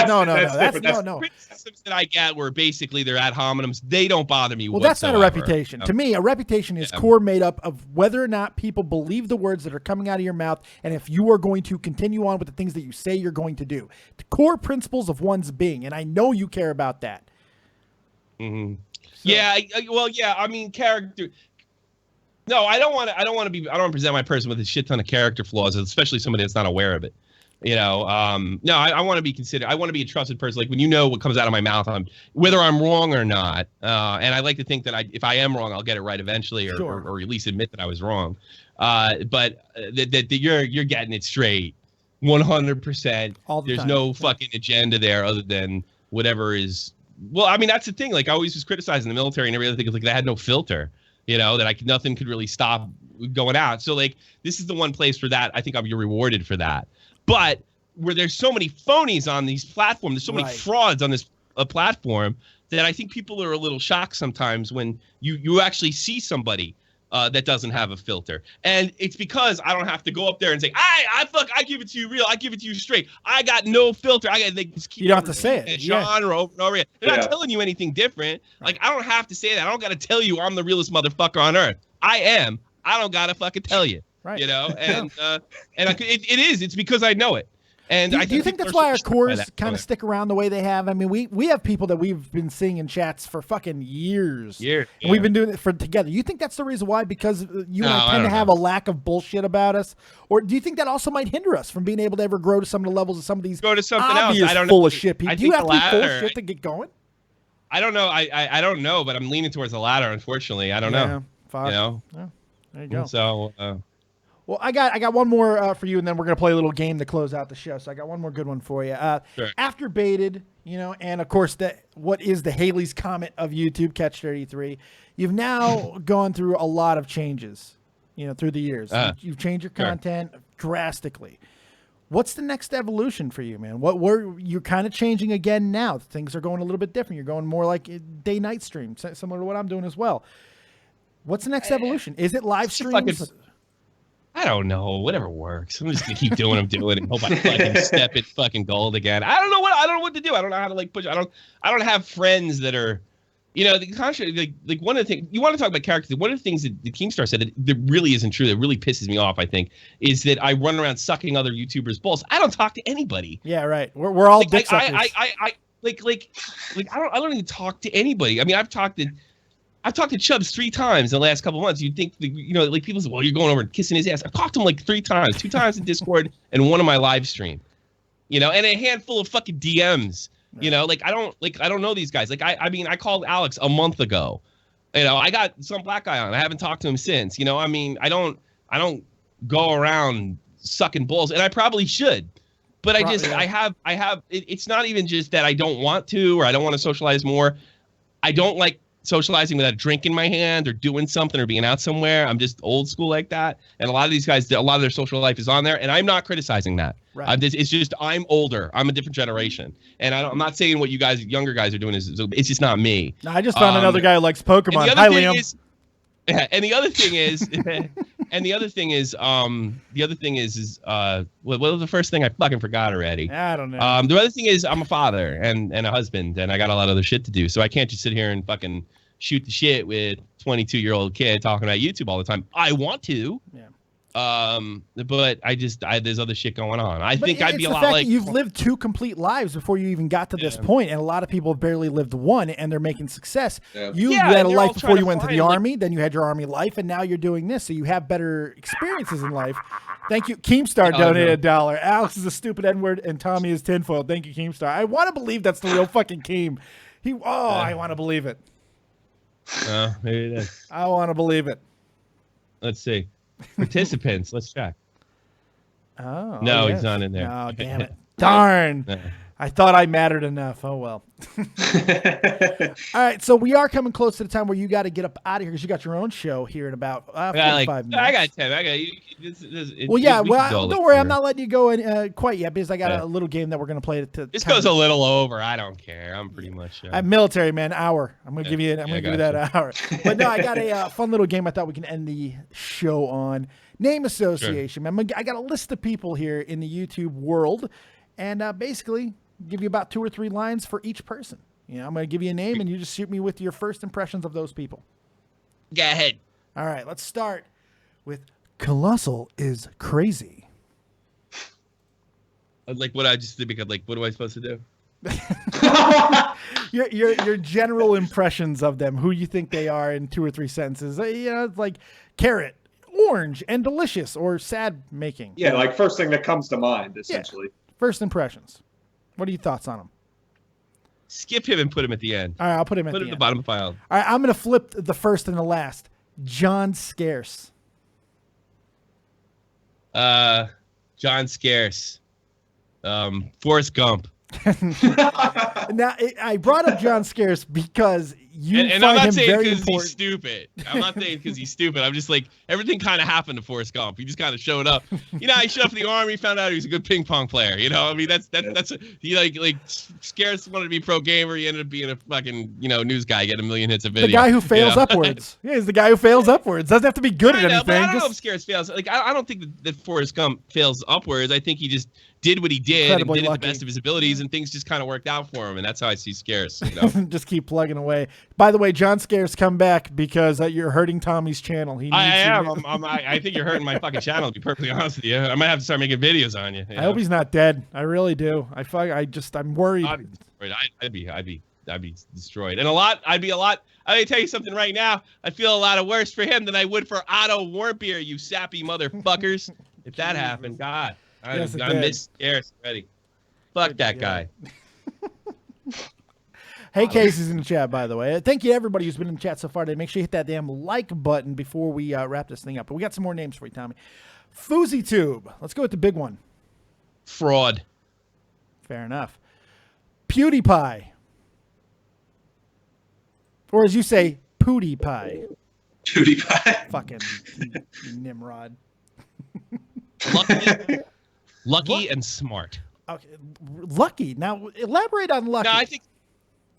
No. Criticisms that I get were basically they're ad hominems. They don't bother me. Well, that's not a reputation. To me, a reputation is core made up of whether or not people believe the words that are coming out of your mouth, and if you are going to continue on with the things that you say you're going to do. The core principles of one's being. And I know you care about that. Mm-hmm. So. I mean, character. No, I don't want to present my person with a shit ton of character flaws, especially somebody that's not aware of it. No, I want to be considered. I want to be a trusted person. Like when you know what comes out of my mouth, whether I'm wrong or not. And I like to think that if I am wrong, I'll get it right eventually, or at least admit that I was wrong. But that you're getting it straight. 100%. There's no fucking agenda there other than whatever is. Well, I mean, that's the thing. Like I always was criticizing the military and every other thing. Like they had no filter, that nothing could really stop going out. So like this is the one place for that. I think I'll be rewarded for that. But where there's so many phonies on these platforms, there's so many frauds on this platform that I think people are a little shocked sometimes when you actually see somebody that doesn't have a filter. And it's because I don't have to go up there and say, I give it to you real. I give it to you straight. I got no filter. They just keep you don't have to say it. Genre over and over again. They're not telling you anything different. Like, I don't have to say that. I don't got to tell you I'm the realest motherfucker on earth. I am. I don't got to fucking tell you. Right. And it's because I know it. And do you think that's why our cores kind of stick around the way they have? I mean, we have people that we've been seeing in chats for fucking years. And we've been doing it together. You think that's the reason why? Because you and I tend to have a lack of bullshit about us? Or do you think that also might hinder us from being able to ever grow to some of the levels of some of these obvious I don't full know. of shit people? Do you have to be full of shit to get going? I don't know. I don't know, but I'm leaning towards the latter, unfortunately. I don't know. Yeah, there you go. So... Well, I got one more for you, and then we're going to play a little game to close out the show. So I got one more good one for you. Sure. After Baited, and of course, what is the Haley's Comet of YouTube, Catch33, you've now gone through a lot of changes, through the years. You've changed your content drastically. What's the next evolution for you, man? You're kind of changing again now. Things are going a little bit different. You're going more like day-night stream, similar to what I'm doing as well. What's the next evolution? Is it live streams? I don't know. Whatever works. I'm just gonna keep doing what I'm doing and hope I fucking step in fucking gold again. I don't know what to do. I don't know how to push. I don't have friends that are, the contrary. Like one of the things you want to talk about characters. One of the things that the Keemstar said that really isn't true. That really pisses me off. I think is that I run around sucking other YouTubers' balls. I don't talk to anybody. Yeah, right. We're all dick suckers. I don't even talk to anybody. I mean, I've talked to Chubbs 3 times in the last couple of months. You'd think, people say, well, you're going over and kissing his ass. I've talked to him 3 times, 2 times in Discord and one on my live stream, and a handful of fucking DMs, I don't know these guys. I called Alex a month ago, I got some black guy on. I haven't talked to him since, I don't go around sucking balls, and I probably should, but it's not even just that I don't want to, or I don't want to socialize more. I don't like socializing without a drink in my hand or doing something or being out somewhere. I'm just old school like that. And a lot of these guys, a lot of their social life is on there, and I'm not criticizing that. Right. It's just I'm older. I'm a different generation. And I'm not saying what you guys, younger guys, are doing it's just not me. No, I just found another guy who likes Pokemon. Hi, Liam. And the other thing is, what was the first thing? I fucking forgot already. I don't know. The other thing is I'm a father and a husband, and I got a lot of other shit to do. So I can't just sit here and fucking shoot the shit with 22-year-old kid talking about YouTube all the time. I want to. Yeah. But there's other shit going on. I But think I'd be a the lot fact like that you've lived 2 complete lives before you even got to this point, and a lot of people have barely lived one, and they're making success. You had a and they're life all before trying you to went to the find, like- army, then you had your army life, and now you're doing this, so you have better experiences in life. Thank you. Keemstar donated $1. Alex is a stupid N-word, and Tommy is tinfoil. Thank you, Keemstar. I want to believe that's the real fucking Keem. I want to believe it. Maybe it is. I want to believe it. Let's see. Participants. Let's check. Oh, No, yes. he's not in there. Oh, damn it. Darn. No. I thought I mattered enough. Oh, well. All right, so we are coming close to the time where you got to get up out of here because you got your own show here in about 45 minutes. I got 10. I got Don't worry. I'm not letting you go in, quite yet because I got a little game that we're going to play. This goes a little over. I don't care. I'm pretty much. Military, man, hour. I'm going to give you that hour. But no, I got a fun little game I thought we can end the show on. Name association, man. I got a list of people here in the YouTube world, and basically give you about 2 or 3 lines for each person. I'm going to give you a name, and you just shoot me with your first impressions of those people. Go ahead. All right, let's start with Colossal is Crazy. Like what I just did, because like, what am I supposed to do? your general impressions of them, who you think they are in 2 or 3 sentences. It's like carrot, orange, and delicious, or sad making. Yeah, like first thing that comes to mind, essentially. Yeah. First impressions. What are your thoughts on them? Skip him and put him at the end. All right, I'll put him at the end. Bottom of the pile. All right, I'm going to flip the first and the last. John Scarce. John Scarce. Forrest Gump. Now, I brought up John Scarce because you and find I'm not him saying very because important. he's stupid. I'm not saying because he's stupid. I'm just like, everything kind of happened to Forrest Gump. He just kind of showed up. He showed up in the army, found out he was a good ping pong player. I mean, that's he like Scarce wanted to be pro gamer. He ended up being a fucking news guy, getting 1 million hits a video. The guy who fails upwards. Yeah, he's the guy who fails upwards. Doesn't have to be good at anything. But I don't know if Scarce fails. Like I don't think that Forrest Gump fails upwards. I think he just did what he did and did it to the best of his abilities, and things just kind of worked out for him, and that's how I see Scarce. Just keep plugging away. By the way, John Scarce, come back because you're hurting Tommy's channel. I am. I think you're hurting my fucking channel. To be perfectly honest with you, I might have to start making videos on you. I hope he's not dead. I really do. I'm worried. I'd be destroyed, and I'd tell you something right now. I feel a lot worse for him than I would for Otto Warmbier, you sappy motherfuckers. If that happened, God. I miss Scarce already. Fuck that guy. Hey, Casey's in the chat, by the way. Thank you to everybody who's been in the chat so far today. Make sure you hit that damn like button before we wrap this thing up. But we got some more names for you, Tommy. FoozyTube. Let's go with the big one. Fraud. Fair enough. PewDiePie. Or as you say, PewDiePie. PewDiePie. Fucking Nimrod. Lucky and smart. Okay, Lucky. Now, elaborate on Lucky. No, I think.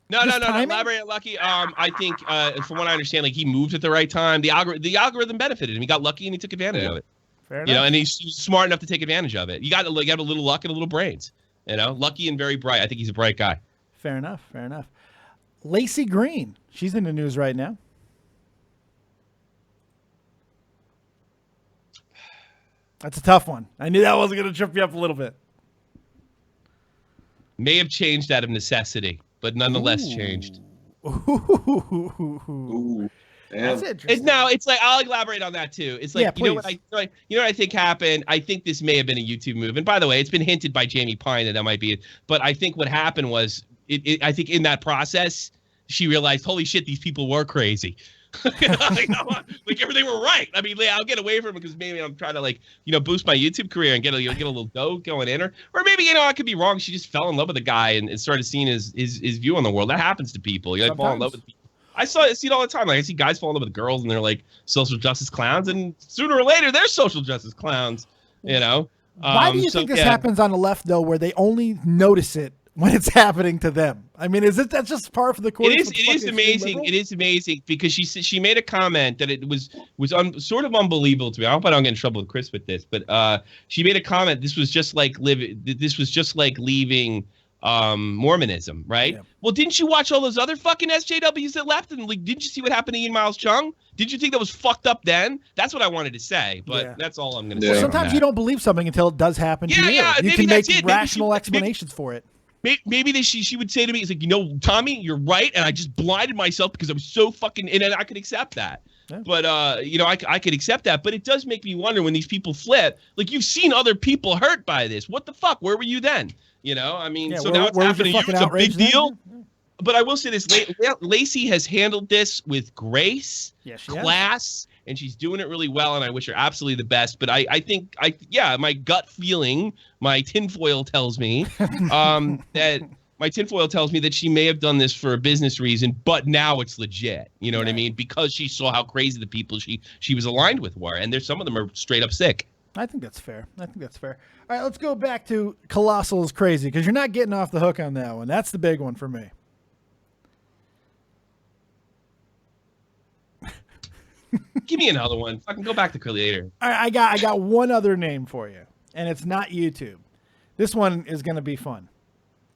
No. Elaborate on Lucky. I think, from what I understand, like he moved at the right time. The algorithm benefited him. He got lucky and he took advantage of it. Fair enough. And he's smart enough to take advantage of it. You got a little luck and a little brains. Lucky and very bright. I think he's a bright guy. Fair enough. Lacey Green. She's in the news right now. That's a tough one. I knew that wasn't going to trip you up a little bit. May have changed out of necessity, but nonetheless changed. Ooh. That's interesting. It's like, I'll elaborate on that too. It's like, you know what I think happened? I think this may have been a YouTube move. And by the way, it's been hinted by Jamie Pine that might be it. But I think what happened was, I think in that process, she realized, holy shit, these people were crazy. Like everything were right. I mean, I'll get away from it because maybe I'm trying to boost my YouTube career and get a little dough going in her, or maybe I could be wrong. She just fell in love with the guy and started seeing his view on the world. That happens to people. You fall in love with people. I see it all the time. Like I see guys fall in love with girls and they're like social justice clowns, and sooner or later they're social justice clowns. Why do you think this happens on the left though, where they only notice it when it's happening to them? I mean, that's just par for the course? It is amazing. It is amazing because she made a comment that it was sort of unbelievable to me. I hope I don't get in trouble with Chris with this, but she made a comment. This was just like leaving Mormonism, right? Yeah. Well, didn't you watch all those other fucking SJWs that left? And didn't you see what happened to Ian Miles Chung? Did you think that was fucked up then? That's what I wanted to say, but that's all I'm going to say. Well, sometimes you don't believe something until it does happen to you. Yeah, you can make rational explanations for it. Maybe she would say to me, it's like, Tommy, you're right, and I just blinded myself because I was so fucking, and I could accept that. Yeah. But, I could accept that, but it does make me wonder when these people flip, like, you've seen other people hurt by this. What the fuck? Where were you then? I mean, so now it's happening to you. It's a big deal. But I will say this, Lacey has handled this with grace, class, and she's doing it really well, and I wish her absolutely the best. But I think, my gut feeling, my tinfoil tells me that she may have done this for a business reason, but now it's legit. You know what I mean? Because she saw how crazy the people she was aligned with were, and there's some of them are straight up sick. I think that's fair. All right, let's go back to ColossalisCrazy, because you're not getting off the hook on that one. That's the big one for me. Give me another one. Fucking go back to Creator. All right, I got one other name for you, and it's not YouTube. This one is going to be fun.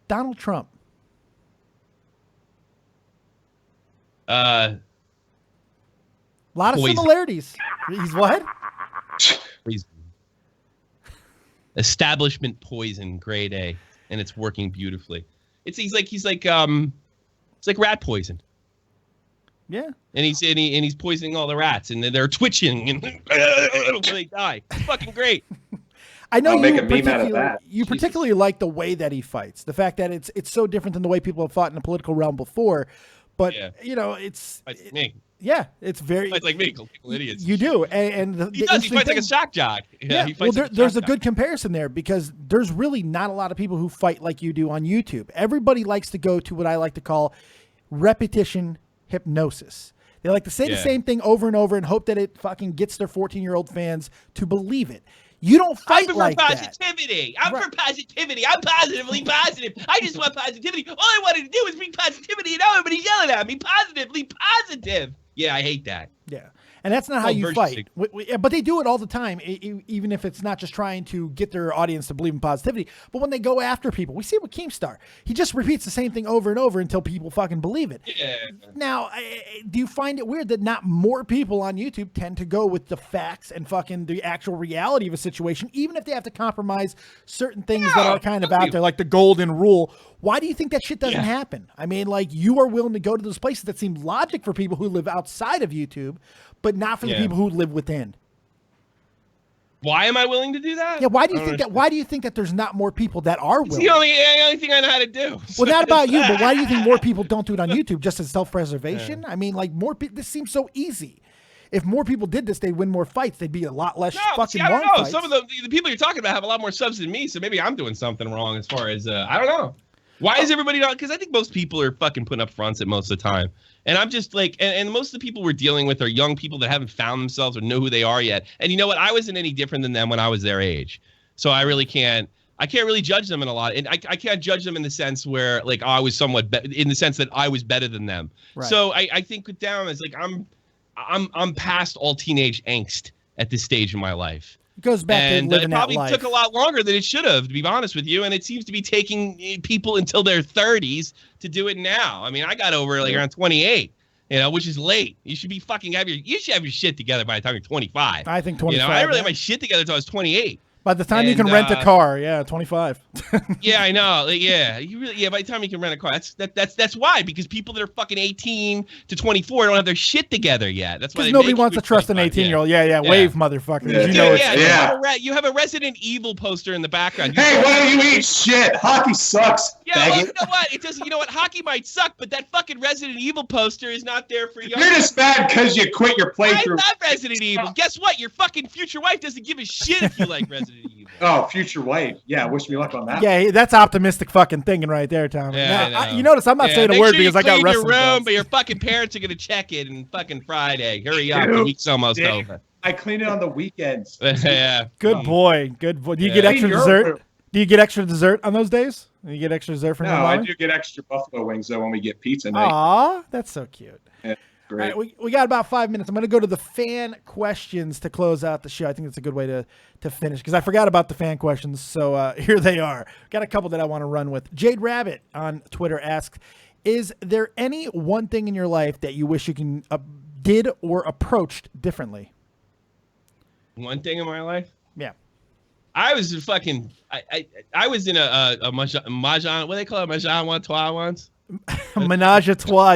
Donald Trump. A lot of similarities. He's what? Poison. Establishment poison, grade A, and it's working beautifully. He's like rat poison. Yeah, and he's poisoning all the rats, and they're twitching, and they die. It's fucking great. I know you particularly like the way that he fights. The fact that it's so different than the way people have fought in the political realm before. But it's like me. Yeah, it's very like me, idiots. You do, and he fights like a shock jock. Yeah, there's a good comparison there, because there's really not a lot of people who fight like you do on YouTube. Everybody likes to go to what I like to call repetition hypnosis. They like to say the same thing over and over and hope that it fucking gets their 14-year-old fans to believe it. You don't fight like positivity. That. I'm for positivity. I'm positively positive. I just want positivity. All I wanted to do was bring positivity, and now everybody's yelling at me. Positively positive. Yeah, I hate that. Yeah. And that's not how you fight. But they do it all the time, even if it's not just trying to get their audience to believe in positivity. But when they go after people, we see it with Keemstar. He just repeats the same thing over and over until people fucking believe it. Yeah. Now, do you find it weird that not more people on YouTube tend to go with the facts and fucking the actual reality of a situation, even if they have to compromise certain things that are kind of out there, like the golden rule? Why do you think that shit doesn't happen? I mean, like, you are willing to go to those places that seem logic for people who live outside of YouTube, but not for the people who live within. Why am I willing to do that? Yeah, why do you think that? Why do you think that there's not more people that are willing? It's the only thing I know how to do. Well, not about you, but why do you think more people don't do it on YouTube? Just as self-preservation? I mean, like, more people. This seems so easy. If more people did this, they'd win more fights. They'd be a lot less fucking I don't know. fights. Some of the people you're talking about have a lot more subs than me, so maybe I'm doing something wrong as far as I don't know. Why is everybody not? Because I think most people are fucking putting up fronts at most of the time. And I'm just like, and most of the people we're dealing with are young people that haven't found themselves or know who they are yet. And you know what? I wasn't any different than them when I was their age. So I can't really judge them in a lot. And I can't judge them in the sense where, like, I was somewhat, in the sense that I was better than them. Right. So I think with down is like, I'm past all teenage angst at this stage in my life. It goes back to living that life. It probably took a lot longer than it should have, to be honest with you. And it seems to be taking people until their 30s to do it now. I mean, I got over like around 28, which is late. You should be you should have your shit together by the time you're 25. I think 25. I didn't really have my shit together until I was 28. By the time you can rent a car, 25. Yeah, I know. By the time you can rent a car, that's why, because people that are fucking 18 to 24 don't have their shit together yet. That's why nobody wants to trust an 18-year-old. Wave, motherfucker. You have a Resident Evil poster in the background. Hey, why don't you eat shit? Hockey sucks. Yeah, well, you know what? It doesn't. You know what? Hockey might suck, but that fucking Resident Evil poster is not there for young. You're just mad because you quit your playthrough. I love Resident Evil. Guess what? Your fucking future wife doesn't give a shit if you like Resident Evil. Oh, future wife. Yeah, wish me luck on that. Yeah, that's optimistic fucking thinking right there, Tommy. Yeah, you notice I'm not saying a word because I got wrestling. Your room, but your fucking parents are gonna check it on fucking Friday. Hurry up, the week's almost over. I clean it on the weekends. Yeah. Good boy. Do you get extra dessert? Do you get extra dessert on those days? Do you get extra dessert from your mom? No, I do get extra buffalo wings though when we get pizza night. Aw, that's so cute. Yeah. Great. All right, we got about 5 minutes. I'm going to go to the fan questions to close out the show. I think it's a good way to finish because I forgot about the fan questions. So here they are. Got a couple that I want to run with. Jade Rabbit on Twitter asks, is there any one thing in your life that you wish you can did or approached differently? One thing in my life? Yeah. I was fucking. I was in a mahjong. What do they call it? Mahjong trois once. Menage a trois.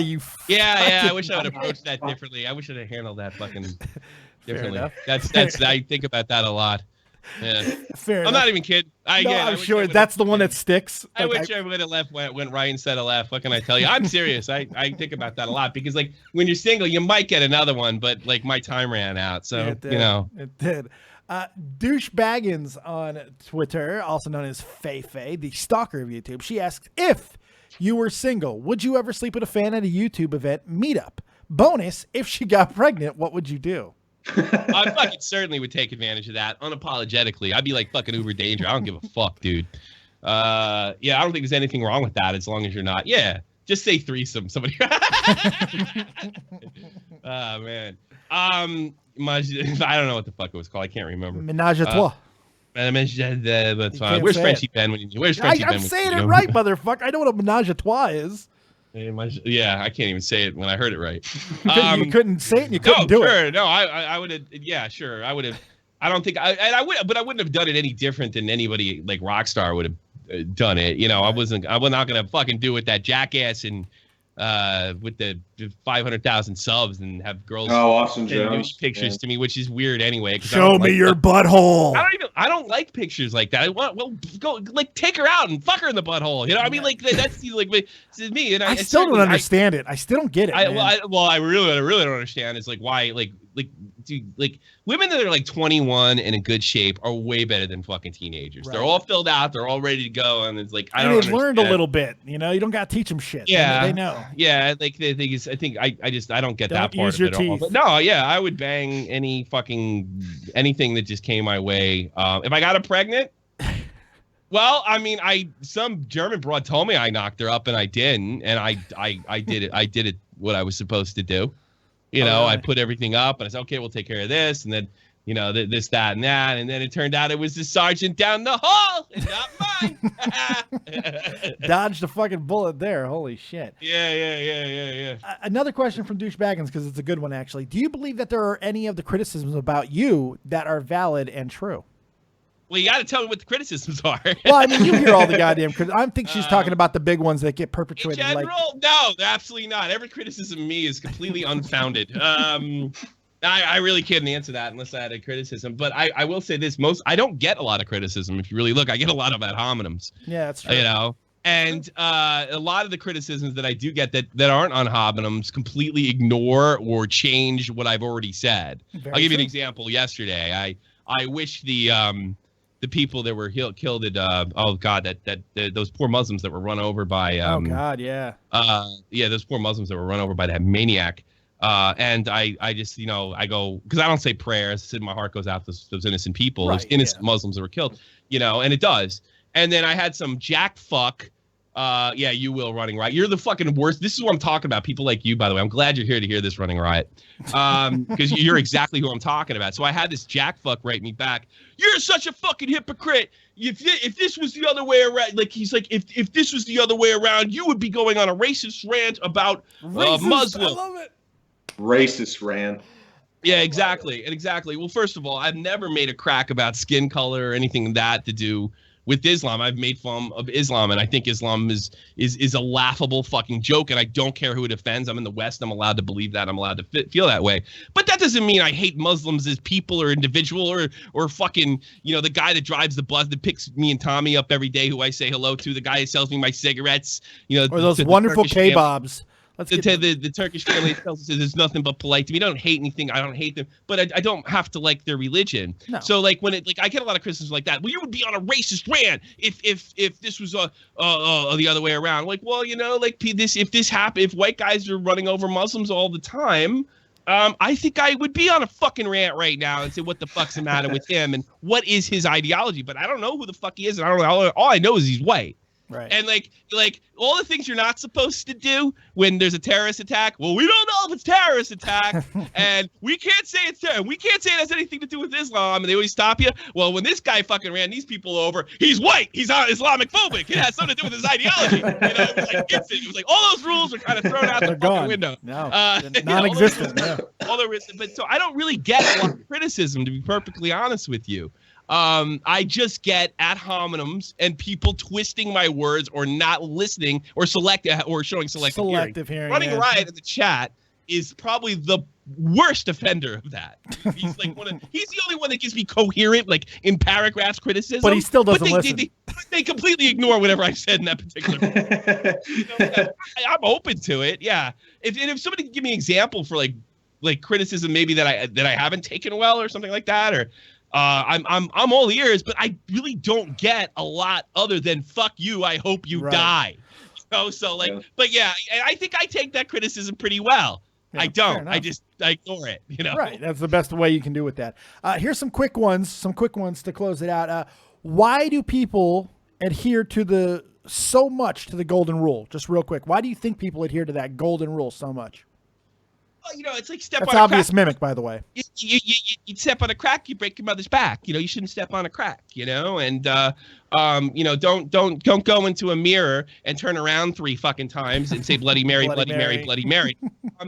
Yeah. I wish I would approach that differently. I wish I'd have handled that fucking differently. That's. I think about that a lot. Yeah. Fair I'm enough. not even kidding. I'm sure that's the one that sticks. I wish I would have left went right instead of left. What can I tell you? I'm serious. I think about that a lot because like when you're single, you might get another one, but like my time ran out. So it did. Douche Baggins on Twitter, also known as Feifei, the stalker of YouTube. She asks, if you were single, would you ever sleep with a fan at a YouTube event meetup? Bonus, if she got pregnant, what would you do? I fucking certainly would take advantage of that unapologetically. I'd be like fucking uber danger. I don't give a fuck, dude. I don't think there's anything wrong with that as long as you're not. Yeah, just say threesome. Somebody. Oh man. I don't know what the fuck it was called. I can't remember. Menage a trois. That's fine. Where's Frenchie Ben? Where's Frenchie Ben? I'm saying it right, motherfucker. I know what a menage a trois is. Yeah, I can't even say it when I heard it right. You couldn't say it and you couldn't do it. No, I would have. Yeah, sure. I would have. I don't think I would, but I wouldn't have done it any different than anybody like Rockstar would have done it. You know, I was not gonna fucking do it that jackass and with the 500,000 subs and have girls Austin send pictures to me, which is weird anyway. Show me your butthole. I don't like pictures like that. Go like take her out and fuck her in the butthole. You know, I mean, like that's like this is me. And I still don't understand it. I still don't get it. I really don't understand is like why dude, like women that are like 21 and in good shape are way better than fucking teenagers. Right. They're all filled out. They're all ready to go. And it's like, they've learned a little bit, you know, you don't got to teach them shit. Yeah. They know. Yeah. Like the thing is, I think I don't get that part of it teeth. all. But no, yeah, I would bang anything that just came my way. If I got her pregnant, well, I mean, some German broad told me I knocked her up and I didn't. And I did it. I did it what I was supposed to do. You know, I put everything up and I said, okay, we'll take care of this. And then, you know, this, that, and that. And then it turned out it was the sergeant down the hall and not mine. Dodged a fucking bullet there. Holy shit. Yeah. Another question from Douche Baggins, because it's a good one, actually. Do you believe that there are any of the criticisms about you that are valid and true? Well, you got to tell me what the criticisms are. Well, I mean, you hear all the goddamn criticisms. I think she's talking about the big ones that get perpetuated. In general, no, absolutely not. Every criticism of me is completely unfounded. I really couldn't answer that unless I had a criticism. But I will say this: I don't get a lot of criticism. If you really look, I get a lot of ad hominems. Yeah, that's true. You know, and a lot of the criticisms that I do get that aren't on hominems completely ignore or change what I've already said. I'll give you an example. Yesterday, I wish the people that were killed at those poor Muslims that were run over by those poor Muslims that were run over by that maniac. And I just, you know, I go, because I don't say prayers, my heart goes out to those innocent people, those innocent Muslims that were killed, you know, and it does. And then I had some jack fuck. You will Running Riot. You're the fucking worst. This is what I'm talking about. People like you, by the way. I'm glad you're here to hear this, Running Riot. Because you're exactly who I'm talking about. So I had this jack fuck write me back. You're such a fucking hypocrite. If this was the other way around, like he's like, if this was the other way around, you would be going on a racist rant about Muslims. I love it. Racist rant. Yeah, exactly. Well, first of all, I've never made a crack about skin color or anything that to do with Islam. I've made fun of Islam, and I think Islam is a laughable fucking joke, and I don't care who it offends. I'm in the West. I'm allowed to believe that. I'm allowed to feel that way. But that doesn't mean I hate Muslims as people or individual or fucking, you know, the guy that drives the bus that picks me and Tommy up every day who I say hello to, the guy who sells me my cigarettes, you know. Or those wonderful kebabs. The Turkish family tells us there's nothing but polite to me. I don't hate anything. I don't hate them, but I don't have to like their religion. No. So like when I get a lot of criticism like that. Well, you would be on a racist rant if this was the other way around. Like, well, you know, like if white guys are running over Muslims all the time, I think I would be on a fucking rant right now and say what the fuck's the matter with him and what is his ideology. But I don't know who the fuck he is, and I don't know. All I know is he's white. Right. And like all the things you're not supposed to do when there's a terrorist attack. Well, we don't know if it's terrorist attack, and we can't say it's terror. We can't say it has anything to do with Islam. And they always stop you. Well, when this guy fucking ran these people over, he's white. He's Islamic phobic. It has something to do with his ideology. You know, it was like instant. It was like all those rules are kind of thrown out the fucking window. No, non-existent. All there is, but so I don't really get a lot of criticism, to be perfectly honest with you. I just get ad hominems and people twisting my words or not listening or showing selective hearing. Running riot in the chat is probably the worst offender of that. He's like he's the only one that gives me coherent, like in paragraphs criticism. But he still doesn't listen. They completely ignore whatever I said in that particular. I'm open to it. Yeah. If somebody can give me an example for like criticism, maybe that I haven't taken well or something like that, or. I'm all ears, but I really don't get a lot other than "fuck you." I hope you die. You know, so but yeah, I think I take that criticism pretty well. Yeah, I don't. I ignore it. You know, right? That's the best way you can do with that. Here's some quick ones to close it out. Why do people adhere to so much to the golden rule? Just real quick, why do you think people adhere to that golden rule so much? Well, you know, it's like step That's on a obvious crack. mimic, by the way. You step on a crack, you break your mother's back. You know, you shouldn't step on a crack. You know, and you know, don't go into a mirror and turn around 3 fucking times and say Bloody Mary, Bloody Mary, Bloody Mary.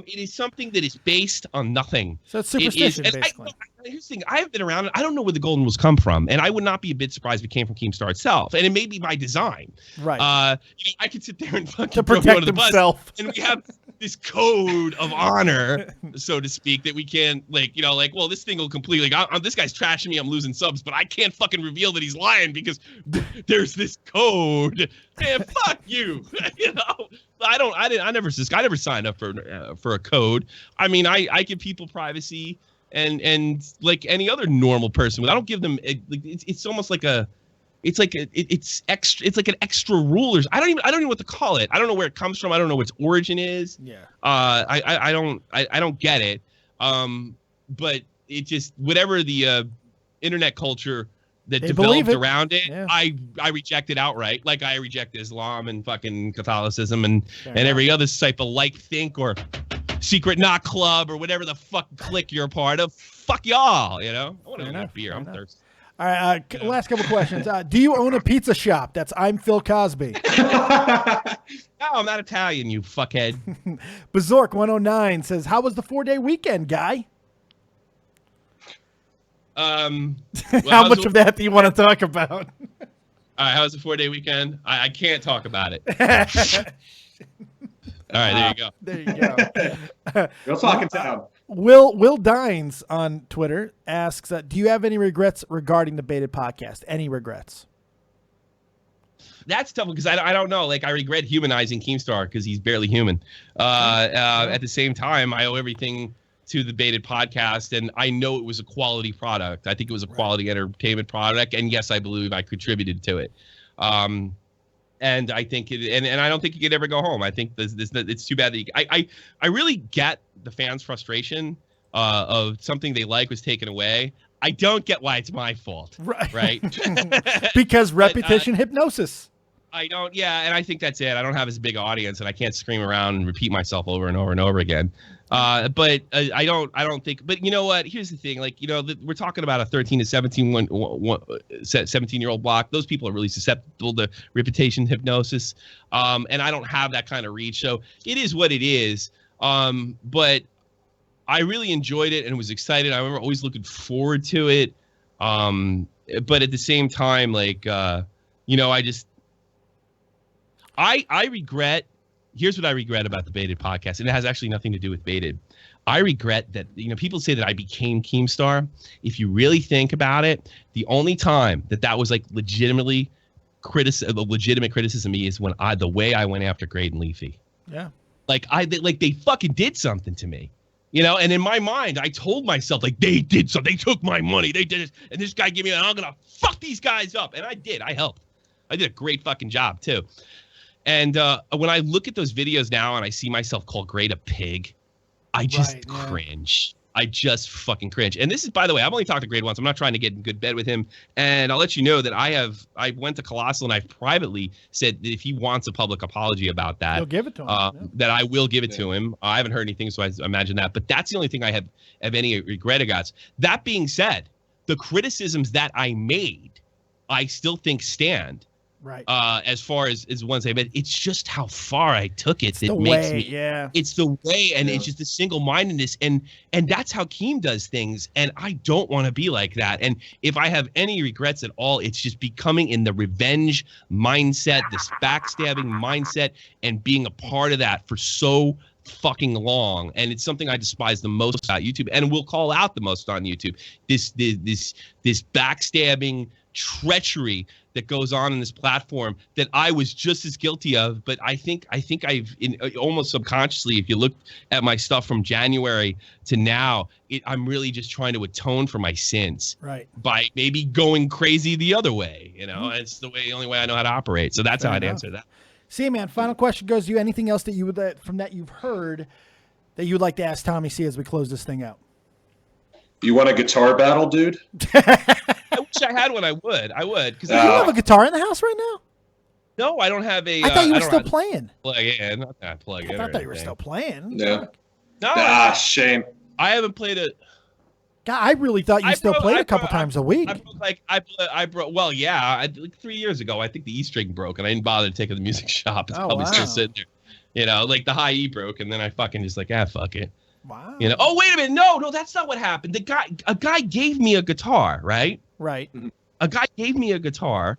It is something that is based on nothing. So it's superstition, basically. Here's the thing: I have been around. I don't know where the golden rules come from, and I would not be a bit surprised if it came from Keemstar itself. And it may be by design. Right. You know, I could sit there and fucking to protect himself, and we have this code of honor, so to speak, that we can't well, this thing will completely. This guy's trashing me. I'm losing subs, but I can't fucking reveal that he's lying because there's this code. Man, fuck you. You know, I never signed up for a code. I mean, I give people privacy. And like any other normal person, I don't give them. It's almost like it's like an extra rule. I don't even know what to call it. I don't know where it comes from. I don't know what its origin is. Yeah. I don't get it. But it just whatever the internet culture that developed around it, yeah. I reject it outright. Like I reject Islam and fucking Catholicism and every other type of think or secret knock club or whatever the fuck clique you're a part of. Fuck y'all, you know. I want to have beer. I'm thirsty. All right, last couple questions. Do you own a pizza shop? That's I'm Phil Cosby. No, I'm not Italian, you fuckhead. Bazork 109 says, "How was the 4-day weekend, guy?" Well, how much of that do you want to talk about? All right, how was the 4-day weekend? I can't talk about it. All right, there you go. Real talking town. Will Dines on Twitter asks, "Do you have any regrets regarding the Baited podcast? Any regrets?" That's tough because I don't know. Like I regret humanizing Keemstar because he's barely human. At the same time, I owe everything to the Baited podcast, and I know it was a quality product. I think it was a quality entertainment product, and yes, I believe I contributed to it. And I think and I don't think you could ever go home. I think it's too bad that I really get the fans' frustration of something they like was taken away. I don't get why it's my fault. Right. Because repetition hypnosis. I don't. Yeah, and I think that's it. I don't have as big an audience, and I can't scream around and repeat myself over and over and over again. But I don't think. But you know what? Here's the thing. Like, you know, we're talking about a 13 to 17-year-old block. Those people are really susceptible to repetition hypnosis. And I don't have that kind of reach. So it is what it is. But I really enjoyed it and was excited. I remember always looking forward to it. But at the same time, like, you know, I regret. Here's what I regret about the Baited podcast, and it has actually nothing to do with Baited. I regret that, you know, people say that I became Keemstar. If you really think about it, the only time that was like legitimate criticism of me is when the way I went after Grade and Leafy. Yeah. Like they fucking did something to me, you know. And in my mind, I told myself like they did something. They took my money. They did it, and this guy gave me. I'm gonna fuck these guys up, and I did. I helped. I did a great fucking job too. And when I look at those videos now and I see myself call Grade a pig, I just cringe. I just fucking cringe. And this is, by the way, I've only talked to Grade once. I'm not trying to get in good bed with him. And I'll let you know that I went to Colossal and I've privately said that if he wants a public apology about that, you'll give it to him. that I will give it to him. I haven't heard anything, so I imagine that. But that's the only thing I have any regret about. That being said, the criticisms that I made, I still think stand. Right. As far as ones I made, it's just how far I took it It's the way, and it's just the single-mindedness, and that's how Keem does things, and I don't want to be like that. And if I have any regrets at all, it's just becoming in the revenge mindset, this backstabbing mindset, and being a part of that for so fucking long. And it's something I despise the most about YouTube, and will call out the most on YouTube. This backstabbing treachery that goes on in this platform that I was just as guilty of. But I think I've almost subconsciously, if you look at my stuff from January to now, I'm really just trying to atone for my sins, right, by maybe going crazy the other way. And it's the only way I know how to operate. So that's how I'd answer that. See, man, final question goes to you. Anything else that you would from that you've heard that you would like to ask Tommy C as we close this thing out? You want a guitar battle, dude? I wish I had one. I would. Because you have a guitar in the house right now? No, I don't have a. I thought you were still playing. Plug in. Not that plug in. I thought you were still playing. Yeah. No. Shame. I haven't played it. God, I really thought you still played a couple times a week. I broke. Well, yeah, like 3 years ago, I think the E string broke, and I didn't bother to take it to the music shop. It's probably still sitting there. You know, like the high E broke, and then I fucking just like, fuck it. Wow. You know. Oh, wait a minute. No, that's not what happened. A guy gave me a guitar, right? Right. A guy gave me a guitar,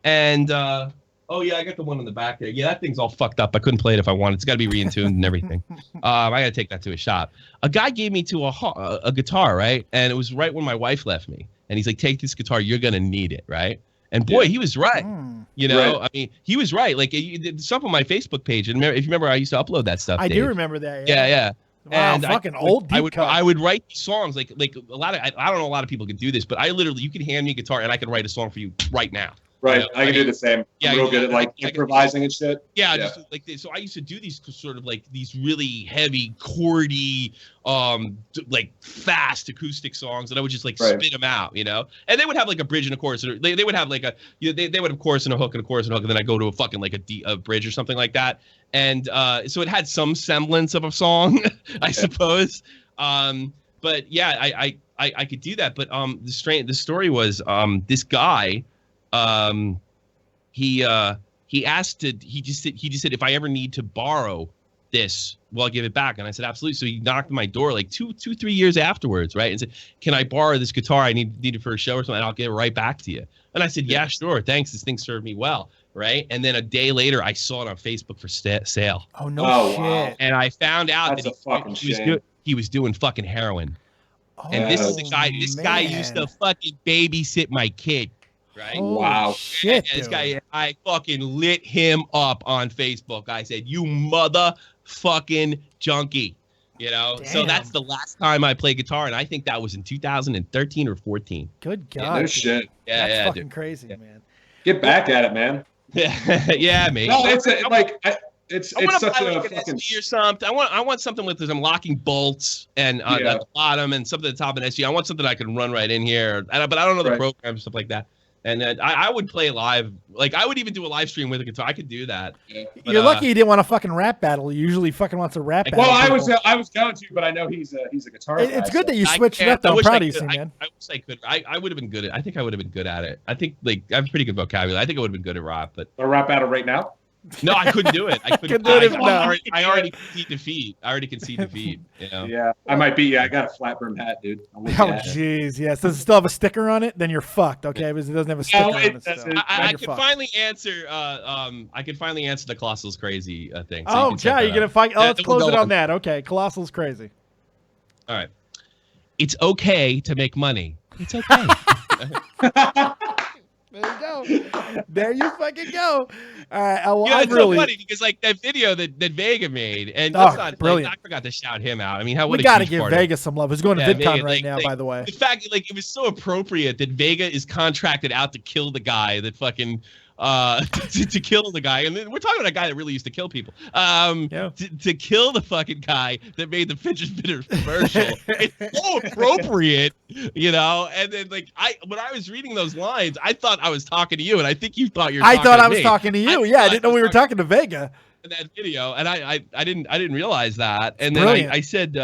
and oh yeah, I got the one in the back there. Yeah, that thing's all fucked up. I couldn't play it if I wanted. It's got to be re-tuned and everything. I got to take that to a shop. A guy gave me a guitar, right? And it was right when my wife left me. And he's like, "Take this guitar. You're gonna need it, right?" And boy, he was right. You know, I mean, he was right. Like, stuff on my Facebook page. And if you remember, I used to upload that stuff. I Dave. do remember that. Yeah. Wow, and fucking old. I would write these songs like a lot of. I don't know a lot of people can do this, but I literally, you can hand me a guitar and I can write a song for you right now. Right, You know, I can do the same. I'm real good at like improvising and shit. Yeah, just like so I used to do these sort of like these really heavy, chordy, like fast acoustic songs, and I would just like spit them out, you know. And they would have like a bridge and a chorus. They would have like they would have chorus and a hook and a chorus and a hook, and then I go to a fucking like a bridge or something like that. And so it had some semblance of a song, I suppose. But yeah, I could do that. But the story was this guy. He just said if I ever need to borrow this, well, I'll give it back. And I said absolutely. So he knocked on my door like 3 years afterwards, right, and said, "Can I borrow this guitar? I need it for a show or something, and I'll give it right back to you." And I said, "Yeah, sure, thanks. This thing served me well." Right, and then a day later, I saw it on Facebook for sale. Oh no shit! Wow. And I found out that he was doing fucking heroin. Oh, And this is the guy. This guy used to fucking babysit my kid. Right. Holy wow. Shit, this guy, I fucking lit him up on Facebook. I said, "You motherfucking junkie." You know. Damn. So that's the last time I played guitar, and I think that was in 2013 or 14. Good God. Yeah, no shit. Yeah, That's fucking dude. crazy, man. Get back at it, man. Yeah, mate. No, it's such a like fucking SG or something. I want something with some locking bolts and at the bottom and something at the top of an SG. I want something I can run right in here. But I don't know the program and stuff like that. And I would play live. Like, I would even do a live stream with a guitar. I could do that. Yeah. But, You're lucky you didn't want a fucking rap battle. He usually fucking wants a rap battle. Well, I was going to, but I know he's a guitar guy. It's good that you switched it up. I'm proud of you, man. I wish I could. I would have been good at. I think I would have been good at it. I think like I have pretty good vocabulary. I think I would have been good at rap, but a rap battle right now. no, I couldn't do it. I couldn't. I already concede defeat. I already concede defeat. You know? Yeah, I might beat you. I got a flat brim hat, dude. Oh, jeez, yes. Does it still have a sticker on it? Then you're fucked. Okay, because it doesn't have a sticker on it. I can finally answer. I can finally answer the ColossalisCrazy thing. So oh, yeah, you're gonna fight. Oh, let's close it on that. Okay, ColossalisCrazy. All right. It's okay to make money. It's okay. There you go. There you fucking go. All right. Well, it's so funny because like that video that Vega made, and brilliant. Like, I forgot to shout him out. I mean, we got to give Vega some love. He's going to VidCon right now, by the way. The fact, like, it was so appropriate that Vega is contracted out to kill the guy that fucking to kill the guy. And then we're talking about a guy that really used to kill people. To kill the fucking guy that made the fidget spinner commercial. It's so appropriate, you know. And then like when I was reading those lines, I thought I was talking to you, and I think you thought you were talking to me. I thought I was talking to you. I didn't know we were talking to Vega in that video, and I didn't realize that. And then I said,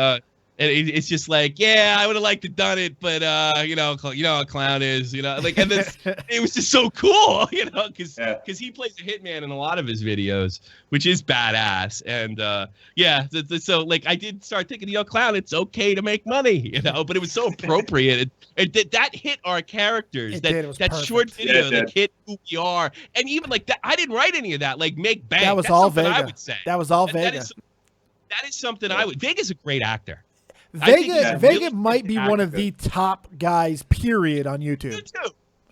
and it's just like, yeah, I would have liked to done it, but you know how a clown is, you know, like, and then it was just so cool, you know, because he plays a hitman in a lot of his videos, which is badass. And so like I did start thinking, you know, clown, it's okay to make money, you know, but it was so appropriate. That hit our characters. That short video that hit who we are, and even like that, I didn't write any of that. Like make bank. That was all Vega. I would say that was all Vega. That is something I would. Vega's a great actor. Vega might be one of the top guys, period, on YouTube.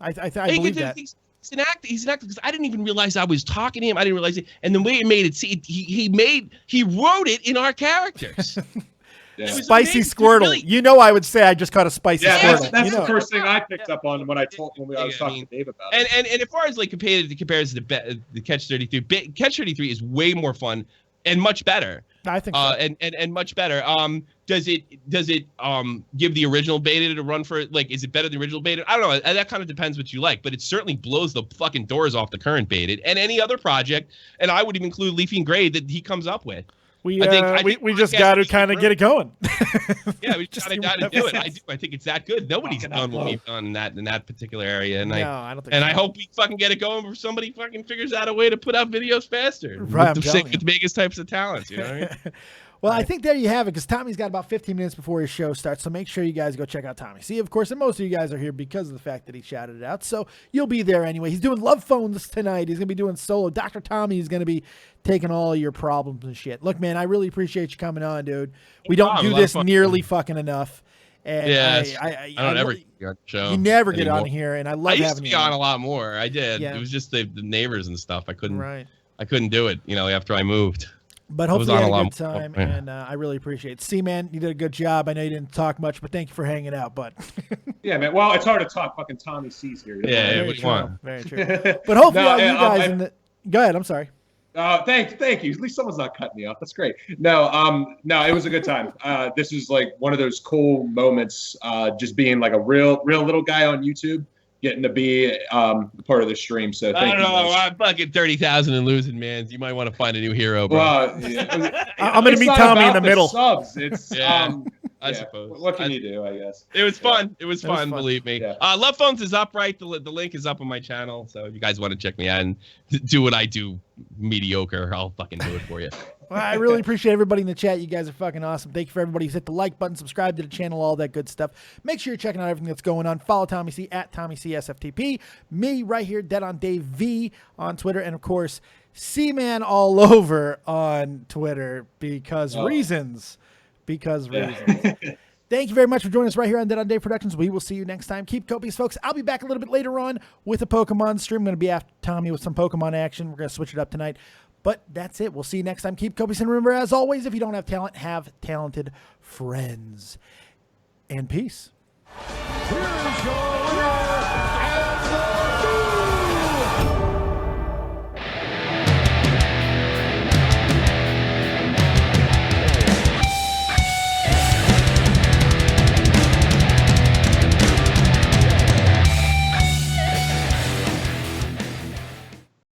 I believe that. He's an actor. He's an actor because I didn't even realize I was talking to him. I didn't realize it. And the way he made it, he wrote it in our characters. Spicy Squirtle. Really, you know, I would say I just caught a spicy Squirtle. That's the first thing I picked up on when I was talking to Dave about it. And as far as like compares to the Catch 33, Catch 33 is way more fun and much better. I think so. And much better. Does it give the original beta to run for, like, is it better than the original beta? I don't know. That kind of depends what you like, but it certainly blows the fucking doors off the current beta and any other project. And I would even include Leafy and Gray that he comes up with. We just got to kind of get it going. Yeah, we just got to do it. I think it's that good. Nobody's done what we've done in that particular area, and I don't think. And I hope we fucking get it going before somebody fucking figures out a way to put out videos faster. Right, with the biggest types of talents. You know what I mean? Well, I think there you have it, because Tommy's got about 15 minutes before his show starts, so make sure you guys go check out Tommy C, of course, and most of you guys are here because of the fact that he shouted it out, so you'll be there anyway. He's doing Love Phones tonight. He's going to be doing solo. Dr. Tommy is going to be taking all your problems and shit. Look, man, I really appreciate you coming on, dude. We don't do this nearly fucking enough. And I don't ever get on the show. You never get on here, and I love having you. I used to be on a lot more. I did. Yeah. It was just the neighbors and stuff. I couldn't do it, you know, after I moved. But hopefully you had a good time, and I really appreciate it. C-Man, you did a good job. I know you didn't talk much, but thank you for hanging out, bud. Yeah, man. Well, it's hard to talk. Fucking Tommy C's here. Yeah, what do you want? Very true. But hopefully all you guys Go ahead, I'm sorry. Thank you. At least someone's not cutting me off. That's great. No, it was a good time. This is like one of those cool moments, just being like a real little guy on YouTube, getting to be part of the stream. So thank you. I'm fucking 30,000 and losing, man. You might want to find a new hero, bro. Well, I'm going to meet Tommy in the middle. Subs. It's I suppose. What can you do, I guess? It was fun. It was fun, believe me. Yeah. Love Phones is up, right? The link is up on my channel. So if you guys want to check me out and do what I do mediocre, I'll fucking do it for you. Well, I really appreciate everybody in the chat. You guys are fucking awesome. Thank you for everybody who's hit the like button, subscribe to the channel, all that good stuff. Make sure you're checking out everything that's going on. Follow Tommy C at Tommy C SFTP. Me right here, Dead on Dave V on Twitter. And, of course, C-Man all over on Twitter because reasons. Because reasons. Thank you very much for joining us right here on Dead on Dave Productions. We will see you next time. Keep copious, folks. I'll be back a little bit later on with a Pokemon stream. I'm going to be after Tommy with some Pokemon action. We're going to switch it up tonight. But that's it. We'll see you next time. Keep copious, and remember, as always, if you don't have talent, have talented friends. And peace. Here's your winner,